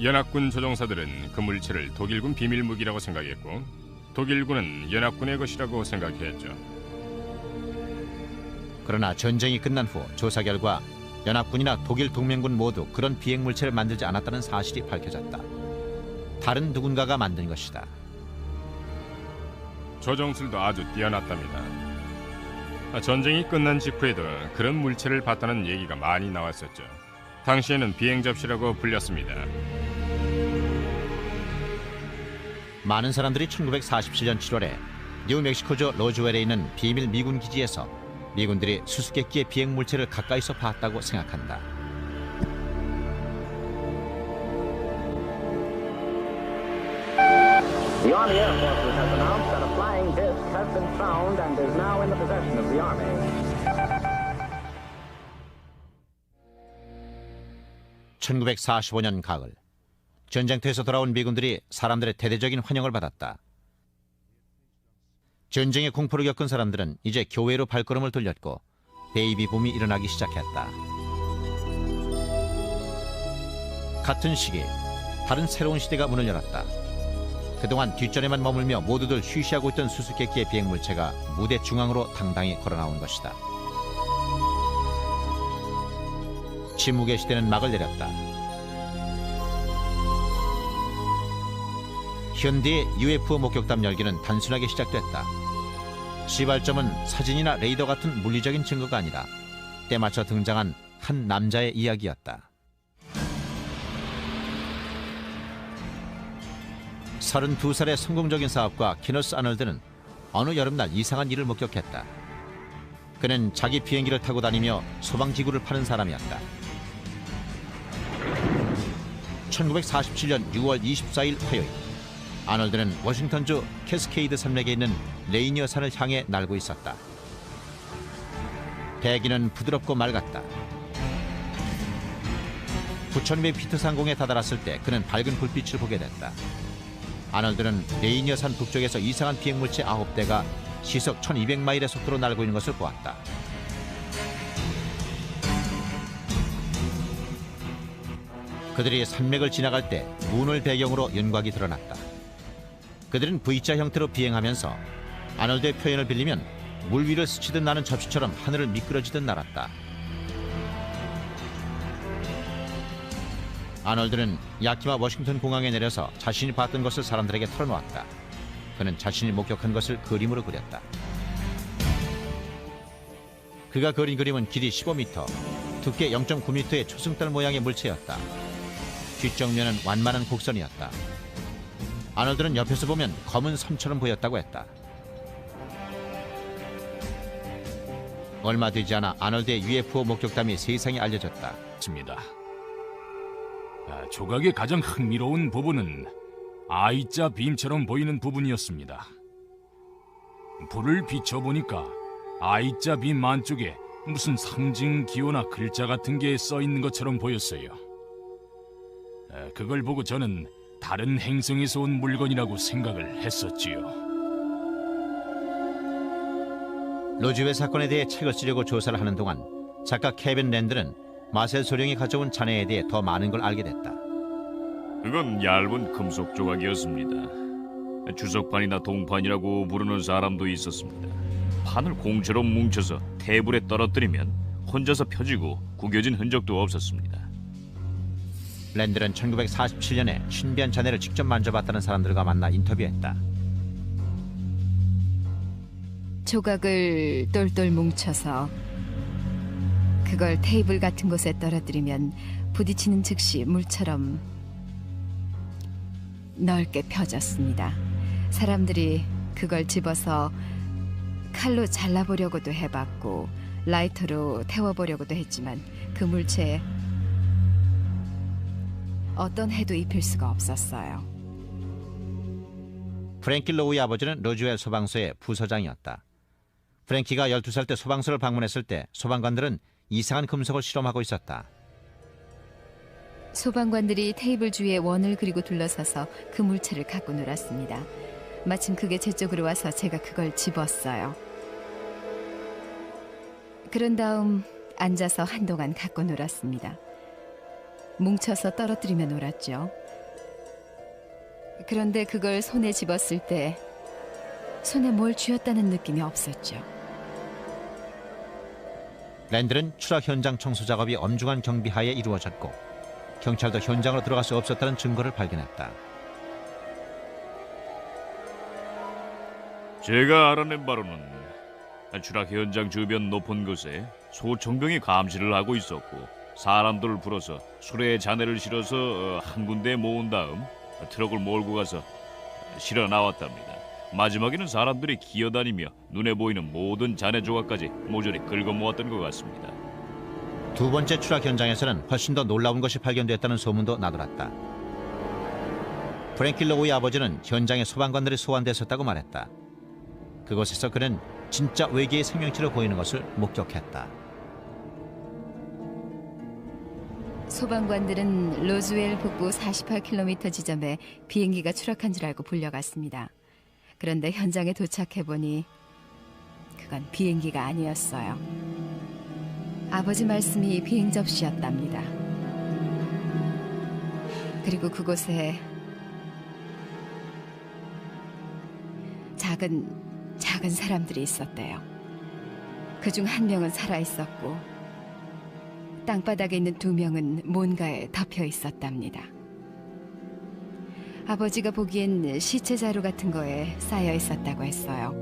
연합군 조종사들은 그 물체를 독일군 비밀 무기라고 생각했고 독일군은 연합군의 것이라고 생각했죠. 그러나 전쟁이 끝난 후 조사 결과 연합군이나 독일 동맹군 모두 그런 비행 물체를 만들지 않았다는 사실이 밝혀졌다. 다른 누군가가 만든 것이다. 조종술도 아주 뛰어났답니다. 전쟁이 끝난 직후에도 그런 물체를 봤다는 얘기가 많이 나왔었죠. 당시에는 비행 접시라고 불렸습니다. 많은 사람들이 1947년 7월에 뉴멕시코주 로즈웰에 있는 비밀 미군 기지에서 미군들이 수수께끼의 비행 물체를 가까이서 봤다고 생각한다. The Army Air Forces has announced that a flying disc has been found and is now in the possession of the Army. 1945년 가을, 전쟁터에서 돌아온 미군들이 사람들의 대대적인 환영을 받았다. 전쟁의 공포를 겪은 사람들은 이제 교회로 발걸음을 돌렸고 베이비 붐이 일어나기 시작했다. 같은 시기, 다른 새로운 시대가 문을 열었다. 그동안 뒷전에만 머물며 모두들 쉬쉬하고 있던 수수께끼의 비행물체가 무대 중앙으로 당당히 걸어나온 것이다. 침묵의 시대는 막을 내렸다. 현대의 UFO 목격담 열기는 단순하게 시작됐다. 시발점은 사진이나 레이더 같은 물리적인 증거가 아니라 때맞춰 등장한 한 남자의 이야기였다. 32살의 성공적인 사업가 키너스 아놀드는 어느 여름날 이상한 일을 목격했다. 그는 자기 비행기를 타고 다니며 소방기구를 파는 사람이었다. 1947년 6월 24일 화요일, 아놀드는 워싱턴주 캐스케이드 산맥에 있는 레이니어 산을 향해 날고 있었다. 대기는 부드럽고 맑았다. 9,200피트 상공에 다다랐을 때 그는 밝은 불빛을 보게 됐다. 아놀드는 레이니어 산 북쪽에서 이상한 비행물체 9대가 시속 1200마일의 속도로 날고 있는 것을 보았다. 그들이 산맥을 지나갈 때 문을 배경으로 윤곽이 드러났다. 그들은 V자 형태로 비행하면서 아놀드의 표현을 빌리면 물 위를 스치듯 나는 접시처럼 하늘을 미끄러지듯 날았다. 아놀드는 야키마 워싱턴 공항에 내려서 자신이 봤던 것을 사람들에게 털어놓았다. 그는 자신이 목격한 것을 그림으로 그렸다. 그가 그린 그림은 길이 15m, 두께 0.9m의 초승달 모양의 물체였다. 뒷정면은 완만한 곡선이었다. 아놀드는 옆에서 보면 검은 섬처럼 보였다고 했다. 얼마 되지 않아 아놀드의 UFO 목격담이 세상에 알려졌다. 조각의 가장 흥미로운 부분은 I자 빔처럼 보이는 부분이었습니다. 불을 비춰보니까 I자 빔 안쪽에 무슨 상징 기호나 글자 같은 게 써 있는 것처럼 보였어요. 그걸 보고 저는 다른 행성에서 온 물건이라고 생각을 했었지요. 로즈웰 사건에 대해 책을 쓰려고 조사를 하는 동안 작가 케빈 랜드는 마셀 소령이 가져온 잔해에 대해 더 많은 걸 알게 됐다. 그건 얇은 금속 조각이었습니다. 주석판이나 동판이라고 부르는 사람도 있었습니다. 판을 공처럼 뭉쳐서 테이블에 떨어뜨리면 혼자서 펴지고 구겨진 흔적도 없었습니다. 랜드는 1947년에 신비한 잔해를 직접 만져봤다는 사람들과 만나 인터뷰했다. 조각을 똘똘 뭉쳐서 그걸 테이블 같은 곳에 떨어뜨리면 부딪히는 즉시 물처럼 넓게 펴졌습니다. 사람들이 그걸 집어서 칼로 잘라보려고도 해봤고 라이터로 태워보려고도 했지만 그 물체에 어떤 해도 입힐 수가 없었어요. 프랭키 로우의 아버지는 로즈웰 소방서의 부서장이었다. 프랭키가 12살 때 소방서를 방문했을 때 소방관들은 이상한 금속을 실험하고 있었다. 소방관들이 테이블 주위에 원을 그리고 둘러서서 그 물체를 갖고 놀았습니다. 마침 그게 제 쪽으로 와서 제가 그걸 집었어요. 그런 다음 앉아서 한동안 갖고 놀았습니다. 뭉쳐서 떨어뜨리며 놀았죠. 그런데 그걸 손에 집었을 때 손에 뭘 쥐었다는 느낌이 없었죠. 랜드는 추락 현장 청소 작업이 엄중한 경비하에 이루어졌고 경찰도 현장으로 들어갈 수 없었다는 증거를 발견했다. 제가 알아낸 바로는 추락 현장 주변 높은 곳에 소총병이 감시를 하고 있었고 사람들을 불어서 수레에 잔해를 실어서 한 군데에 모은 다음 트럭을 몰고 가서 실어 나왔답니다. 마지막에는 사람들이 기어다니며 눈에 보이는 모든 잔해 조각까지 모조리 긁어 모았던 것 같습니다. 두 번째 추락 현장에서는 훨씬 더 놀라운 것이 발견됐다는 소문도 나돌았다. 프랭키 로우의 아버지는 현장에 소방관들이 소환됐었다고 말했다. 그곳에서 그는 진짜 외계의 생명체로 보이는 것을 목격했다. 소방관들은 로즈웰 북부 48km 지점에 비행기가 추락한 줄 알고 불려갔습니다. 그런데 현장에 도착해보니 그건 비행기가 아니었어요. 아버지 말씀이 비행 접시였답니다. 그리고 그곳에 작은 사람들이 있었대요. 그중 한 명은 살아있었고 땅바닥에 있는 두 명은 뭔가에 덮여 있었답니다. 아버지가 보기엔 시체 자루 같은 거에 쌓여 있었다고 했어요.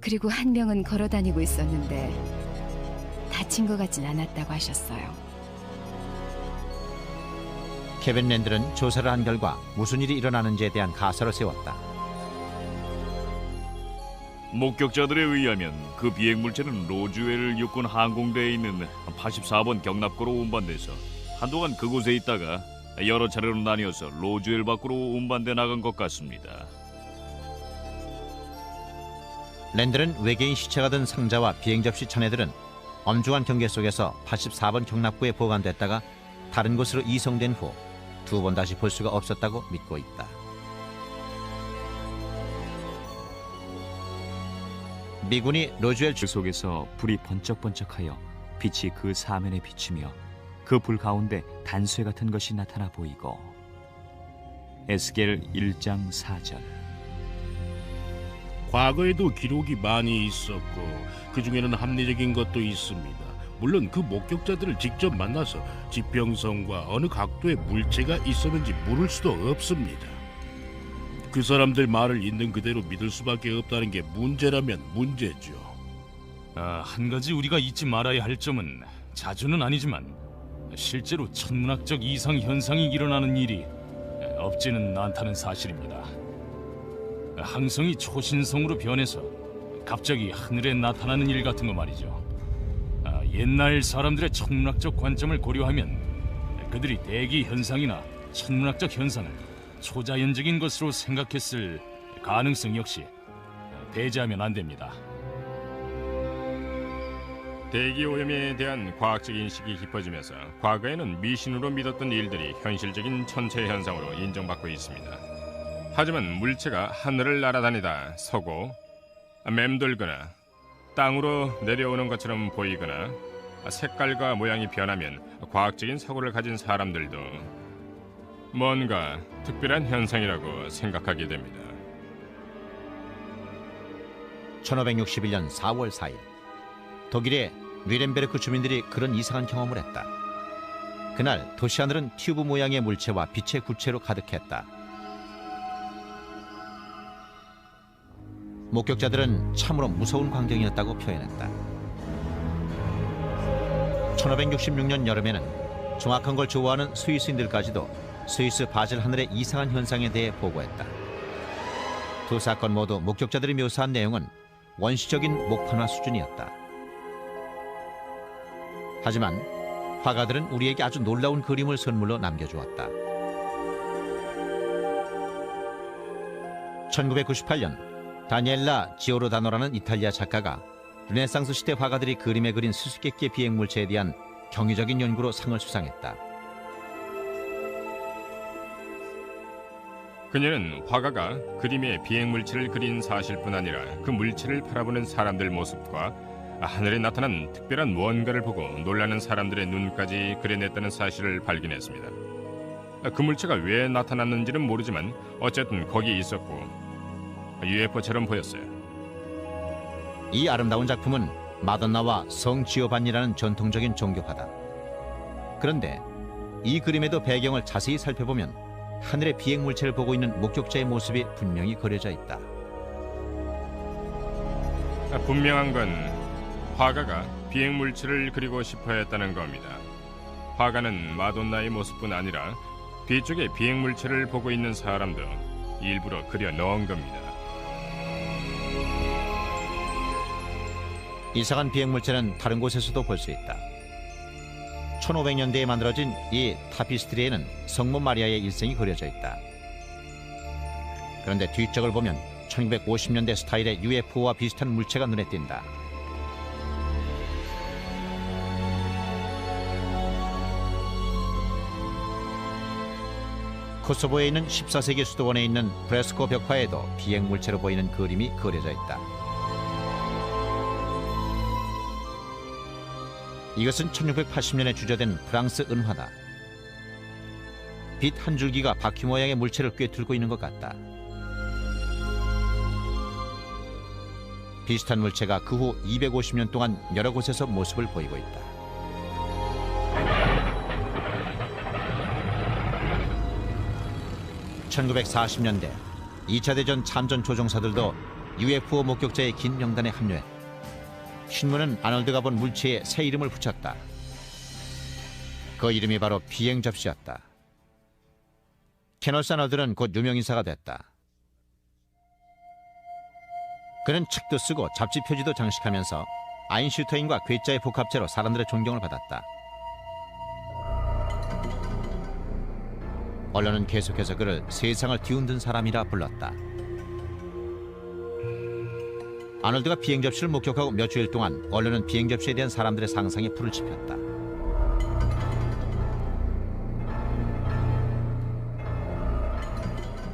그리고 한 명은 걸어 다니고 있었는데 다친 것 같진 않았다고 하셨어요. 케빈 랜드는 조사를 한 결과 무슨 일이 일어나는지에 대한 가설을 세웠다. 목격자들에 의하면 그 비행 물체는 로즈웰 육군 항공대에 있는 84번 경납고로 운반돼서 한동안 그곳에 있다가 여러 차례로 나뉘어서 로즈웰 밖으로 운반돼 나간 것 같습니다. 랜드는 외계인 시체가 든 상자와 비행 접시 잔해들은 엄중한 경계 속에서 84번 경납고에 보관됐다가 다른 곳으로 이송된 후 두 번 다시 볼 수가 없었다고 믿고 있다. 미군이 로즈웰 속에서 불이 번쩍번쩍하여 빛이 그 사면에 비치며 그 불 가운데 단쇠 같은 것이 나타나 보이고 에스겔 1장 4절 과거에도 기록이 많이 있었고 그 중에는 합리적인 것도 있습니다. 물론 그 목격자들을 직접 만나서 지평선과 어느 각도의 물체가 있었는지 물을 수도 없습니다. 그 사람들 말을 있는 그대로 믿을 수밖에 없다는 게 문제라면 문제죠. 한 가지 우리가 잊지 말아야 할 점은 자주는 아니지만 실제로 천문학적 이상 현상이 일어나는 일이 없지는 않다는 사실입니다. 항성이 초신성으로 변해서 갑자기 하늘에 나타나는 일 같은 거 말이죠. 옛날 사람들의 천문학적 관점을 고려하면 그들이 대기 현상이나 천문학적 현상을 초자연적인 것으로 생각했을 가능성 역시 배제하면 안 됩니다. 대기 오염에 대한 과학적 인식이 깊어지면서 과거에는 미신으로 믿었던 일들이 현실적인 천체 현상으로 인정받고 있습니다. 하지만 물체가 하늘을 날아다니다 서고 맴돌거나 땅으로 내려오는 것처럼 보이거나 색깔과 모양이 변하면 과학적인 사고를 가진 사람들도 뭔가 특별한 현상이라고 생각하게 됩니다. 1561년 4월 4일 독일의 뉘렌베르크 주민들이 그런 이상한 경험을 했다. 그날 도시 하늘은 튜브 모양의 물체와 빛의 구체로 가득했다. 목격자들은 참으로 무서운 광경이었다고 표현했다. 1566년 여름에는 정확한 걸 좋아하는 스위스인들까지도 스위스 바젤 하늘의 이상한 현상에 대해 보고했다. 두 사건 모두 목격자들이 묘사한 내용은 원시적인 목판화 수준이었다. 하지만 화가들은 우리에게 아주 놀라운 그림을 선물로 남겨주었다. 1998년 다니엘라 지오로다노라는 이탈리아 작가가 르네상스 시대 화가들이 그림에 그린 수수께끼의 비행물체에 대한 경이적인 연구로 상을 수상했다. 그녀는 화가가 그림에 비행물체를 그린 사실뿐 아니라 그 물체를 바라보는 사람들 모습과 하늘에 나타난 특별한 무언가를 보고 놀라는 사람들의 눈까지 그려냈다는 사실을 발견했습니다. 그 물체가 왜 나타났는지는 모르지만 어쨌든 거기 있었고 UFO처럼 보였어요. 이 아름다운 작품은 마돈나와 성 지오반니라는 전통적인 종교화다. 그런데 이 그림에도 배경을 자세히 살펴보면 하늘의 비행물체를 보고 있는 목격자의 모습이 분명히 그려져 있다. 분명한 건 화가가 비행물체를 그리고 싶어 했다는 겁니다. 화가는 마돈나의 모습뿐 아니라 뒤쪽에 비행물체를 보고 있는 사람도 일부러 그려 넣은 겁니다. 이상한 비행물체는 다른 곳에서도 볼 수 있다. 1500년대에 만들어진 이 타피스트리에는 성모 마리아의 일생이 그려져 있다. 그런데 뒤쪽을 보면 1950년대 스타일의 UFO와 비슷한 물체가 눈에 띈다. 코소보에 있는 14세기 수도원에 있는 프레스코 벽화에도 비행물체로 보이는 그림이 그려져 있다. 이것은 1680년에 주저된 프랑스 은화다. 빛 한 줄기가 바퀴 모양의 물체를 꿰뚫고 있는 것 같다. 비슷한 물체가 그 후 250년 동안 여러 곳에서 모습을 보이고 있다. (1940년대) 2차 대전 참전 조종사들도 UFO 목격자의 긴 명단에 합류했다. 신문은 아놀드가 본 물체에 새 이름을 붙였다. 그 이름이 바로 비행 접시였다. 케너스 아놀드는 곧 유명인사가 됐다. 그는 책도 쓰고 잡지 표지도 장식하면서 아인슈타인과 괴짜의 복합체로 사람들의 존경을 받았다. 언론은 계속해서 그를 세상을 뒤흔든 사람이라 불렀다. 아놀드가 비행 접시를 목격하고 몇 주일 동안 언론은 비행 접시에 대한 사람들의 상상에 불을 지폈다.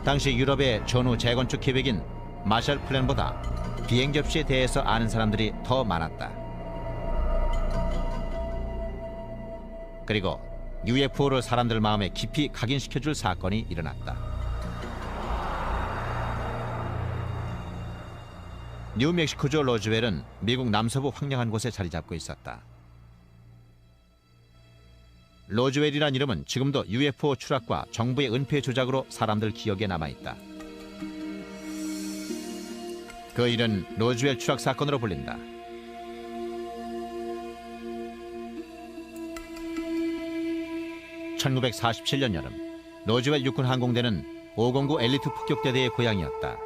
당시 유럽의 전후 재건축 계획인 마샬 플랜보다 비행 접시에 대해서 아는 사람들이 더 많았다. 그리고 UFO를 사람들 마음에 깊이 각인시켜줄 사건이 일어났다. 뉴멕시코주 로즈웰은 미국 남서부 황량한 곳에 자리 잡고 있었다. 로즈웰이란 이름은 지금도 UFO 추락과 정부의 은폐 조작으로 사람들 기억에 남아있다. 그 일은 로즈웰 추락 사건으로 불린다. (1947년) 여름 로즈웰 육군 항공대는 509 엘리트 폭격대대의 고향이었다.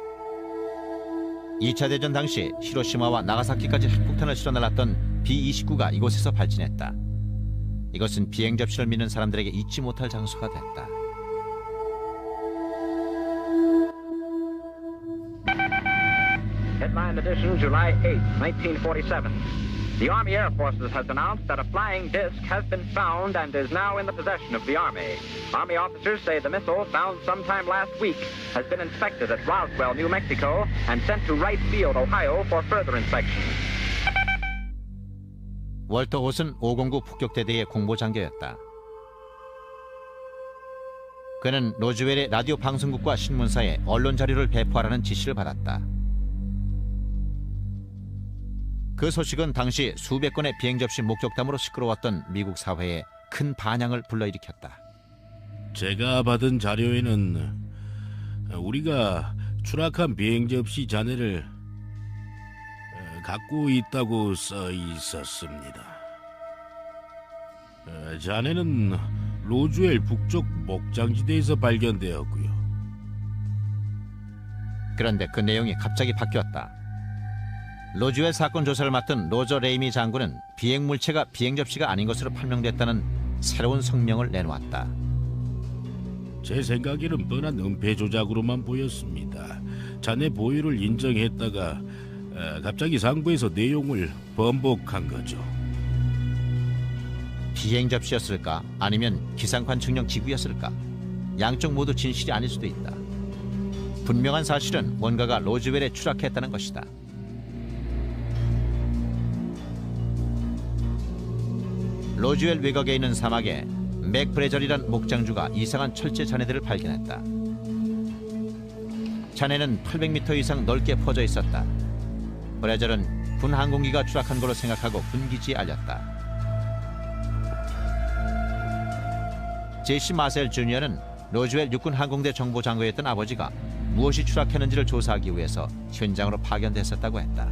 2차 대전 당시 히로시마와 나가사키까지 핵폭탄을 실어 날랐던 B-29가 이곳에서 발진했다. 이것은 비행 접시를 믿는 사람들에게 잊지 못할 장소가 됐다. Headline edition, July 8, 1947. The Army Air Forces has announced that a flying disc has been found and is now in the possession of the Army. Army officers say the missile, found sometime last week, has been inspected at Roswell, New Mexico, and sent to Wright Field, Ohio, for further inspection. 월터 톳은 509 폭격대대의 공보장교였다. 그는 로즈웰의 라디오 방송국과 신문사에 언론 자료를 배포하라는 지시를 받았다. 그 소식은 당시 수백 건의 비행 접시 목격담으로 시끄러웠던 미국 사회에 큰 반향을 불러일으켰다. 제가 받은 자료에는 우리가 추락한 비행 접시 잔해를 갖고 있다고 써 있었습니다. 잔해는 로즈웰 북쪽 목장지대에서 발견되었고요. 그런데 그 내용이 갑자기 바뀌었다. 로즈웰 사건 조사를 맡은 로저 레이미 장군은 비행 물체가 비행 접시가 아닌 것으로 판명됐다는 새로운 성명을 내놓았다. 제 생각에는 뻔한 은폐 조작으로만 보였습니다. 잔해 보유를 인정했다가 갑자기 상부에서 내용을 번복한 거죠. 비행 접시였을까? 아니면 기상관 측령 기구였을까? 양쪽 모두 진실이 아닐 수도 있다. 분명한 사실은 뭔가가 로즈웰에 추락했다는 것이다. 로즈웰 외곽에 있는 사막에 맥 브레절이란 목장주가 이상한 철제 잔해들을 발견했다. 잔해는 800m 이상 넓게 퍼져 있었다. 브레절은 군 항공기가 추락한 걸로 생각하고 군기지에 알렸다. 제시 마셀 주니어는 로즈웰 육군 항공대 정보장교였던 아버지가 무엇이 추락했는지를 조사하기 위해서 현장으로 파견됐었다고 했다.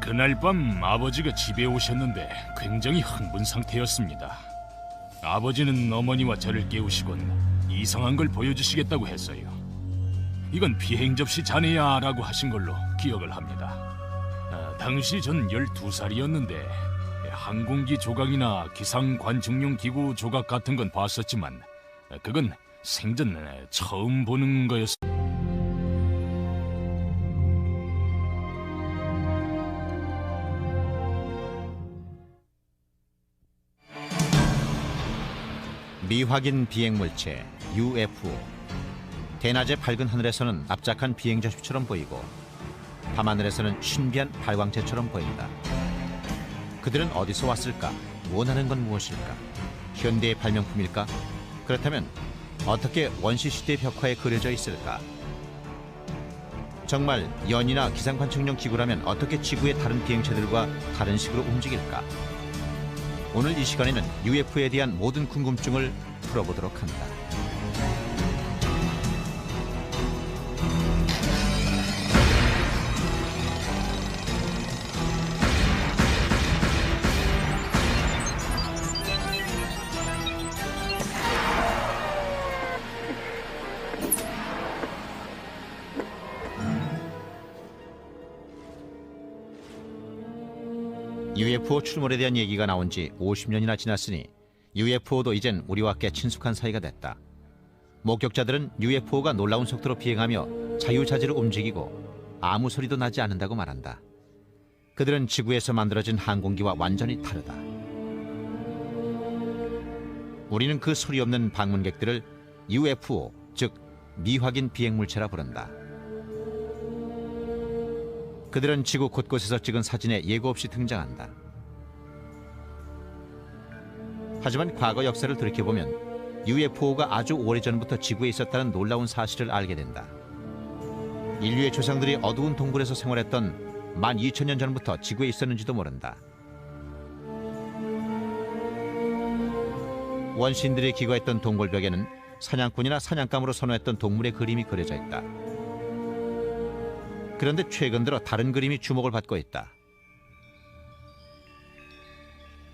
그날 밤 아버지가 집에 오셨는데 굉장히 흥분 상태였습니다. 아버지는 어머니와 저를 깨우시곤 이상한 걸 보여주시겠다고 했어요. 이건 비행 접시 잔해야 라고 하신 걸로 기억을 합니다. 당시 전 12살이었는데 항공기 조각이나 기상 관측용 기구 조각 같은 건 봤었지만 그건 생전 처음 보는 거였습니다. 미확인 비행물체 UFO. 대낮의 밝은 하늘에서는 납작한 비행 접시처럼 보이고 밤하늘에서는 신비한 발광체처럼 보인다. 그들은 어디서 왔을까? 원하는 건 무엇일까? 현대의 발명품일까? 그렇다면 어떻게 원시시대 벽화에 그려져 있을까? 정말 연이나 기상관측용 기구라면 어떻게 지구의 다른 비행체들과 다른 식으로 움직일까? 오늘 이 시간에는 UFO에 대한 모든 궁금증을 풀어보도록 한다. UFO 출몰에 대한 얘기가 나온 지 50년이나 지났으니 UFO도 이젠 우리와 꽤 친숙한 사이가 됐다. 목격자들은 UFO가 놀라운 속도로 비행하며 자유자재로 움직이고 아무 소리도 나지 않는다고 말한다. 그들은 지구에서 만들어진 항공기와 완전히 다르다. 우리는 그 소리 없는 방문객들을 UFO, 즉 미확인 비행물체라 부른다. 그들은 지구 곳곳에서 찍은 사진에 예고 없이 등장한다. 하지만 과거 역사를 돌이켜보면 UFO가 아주 오래전부터 지구에 있었다는 놀라운 사실을 알게 된다. 인류의 조상들이 어두운 동굴에서 생활했던 12,000년 전부터 지구에 있었는지도 모른다. 원시인들이 기거했던 동굴벽에는 사냥꾼이나 사냥감으로 선호했던 동물의 그림이 그려져 있다. 그런데 최근 들어 다른 그림이 주목을 받고 있다.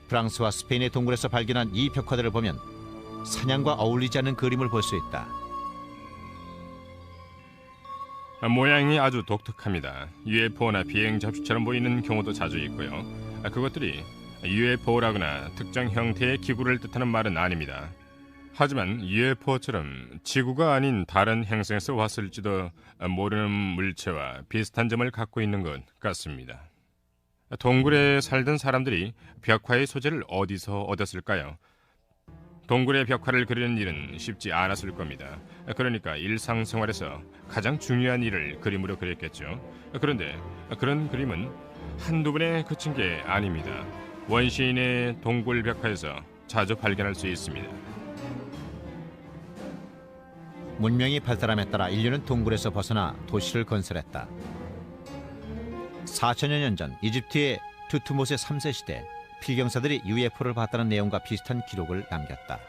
프랑스와 스페인의 동굴에서 발견한 이 벽화들을 보면 사냥과 어울리지 않는 그림을 볼 수 있다. 모양이 아주 독특합니다. UFO나 비행 접시처럼 보이는 경우도 자주 있고요. 그것들이 UFO라거나 특정 형태의 기구를 뜻하는 말은 아닙니다. 하지만 UFO처럼 지구가 아닌 다른 행성에서 왔을지도 모르는 물체와 비슷한 점을 갖고 있는 것 같습니다. 동굴에 살던 사람들이 벽화의 소재를 어디서 얻었을까요? 동굴의 벽화를 그리는 일은 쉽지 않았을 겁니다. 그러니까 일상생활에서 가장 중요한 일을 그림으로 그렸겠죠. 그런데 그런 그림은 한두 번에 그친 게 아닙니다. 원시인의 동굴 벽화에서 자주 발견할 수 있습니다. 문명이 발달함에 따라 인류는 동굴에서 벗어나 도시를 건설했다. 4천여 년 전 이집트의 투투모세 3세 시대 필경사들이 UFO를 봤다는 내용과 비슷한 기록을 남겼다.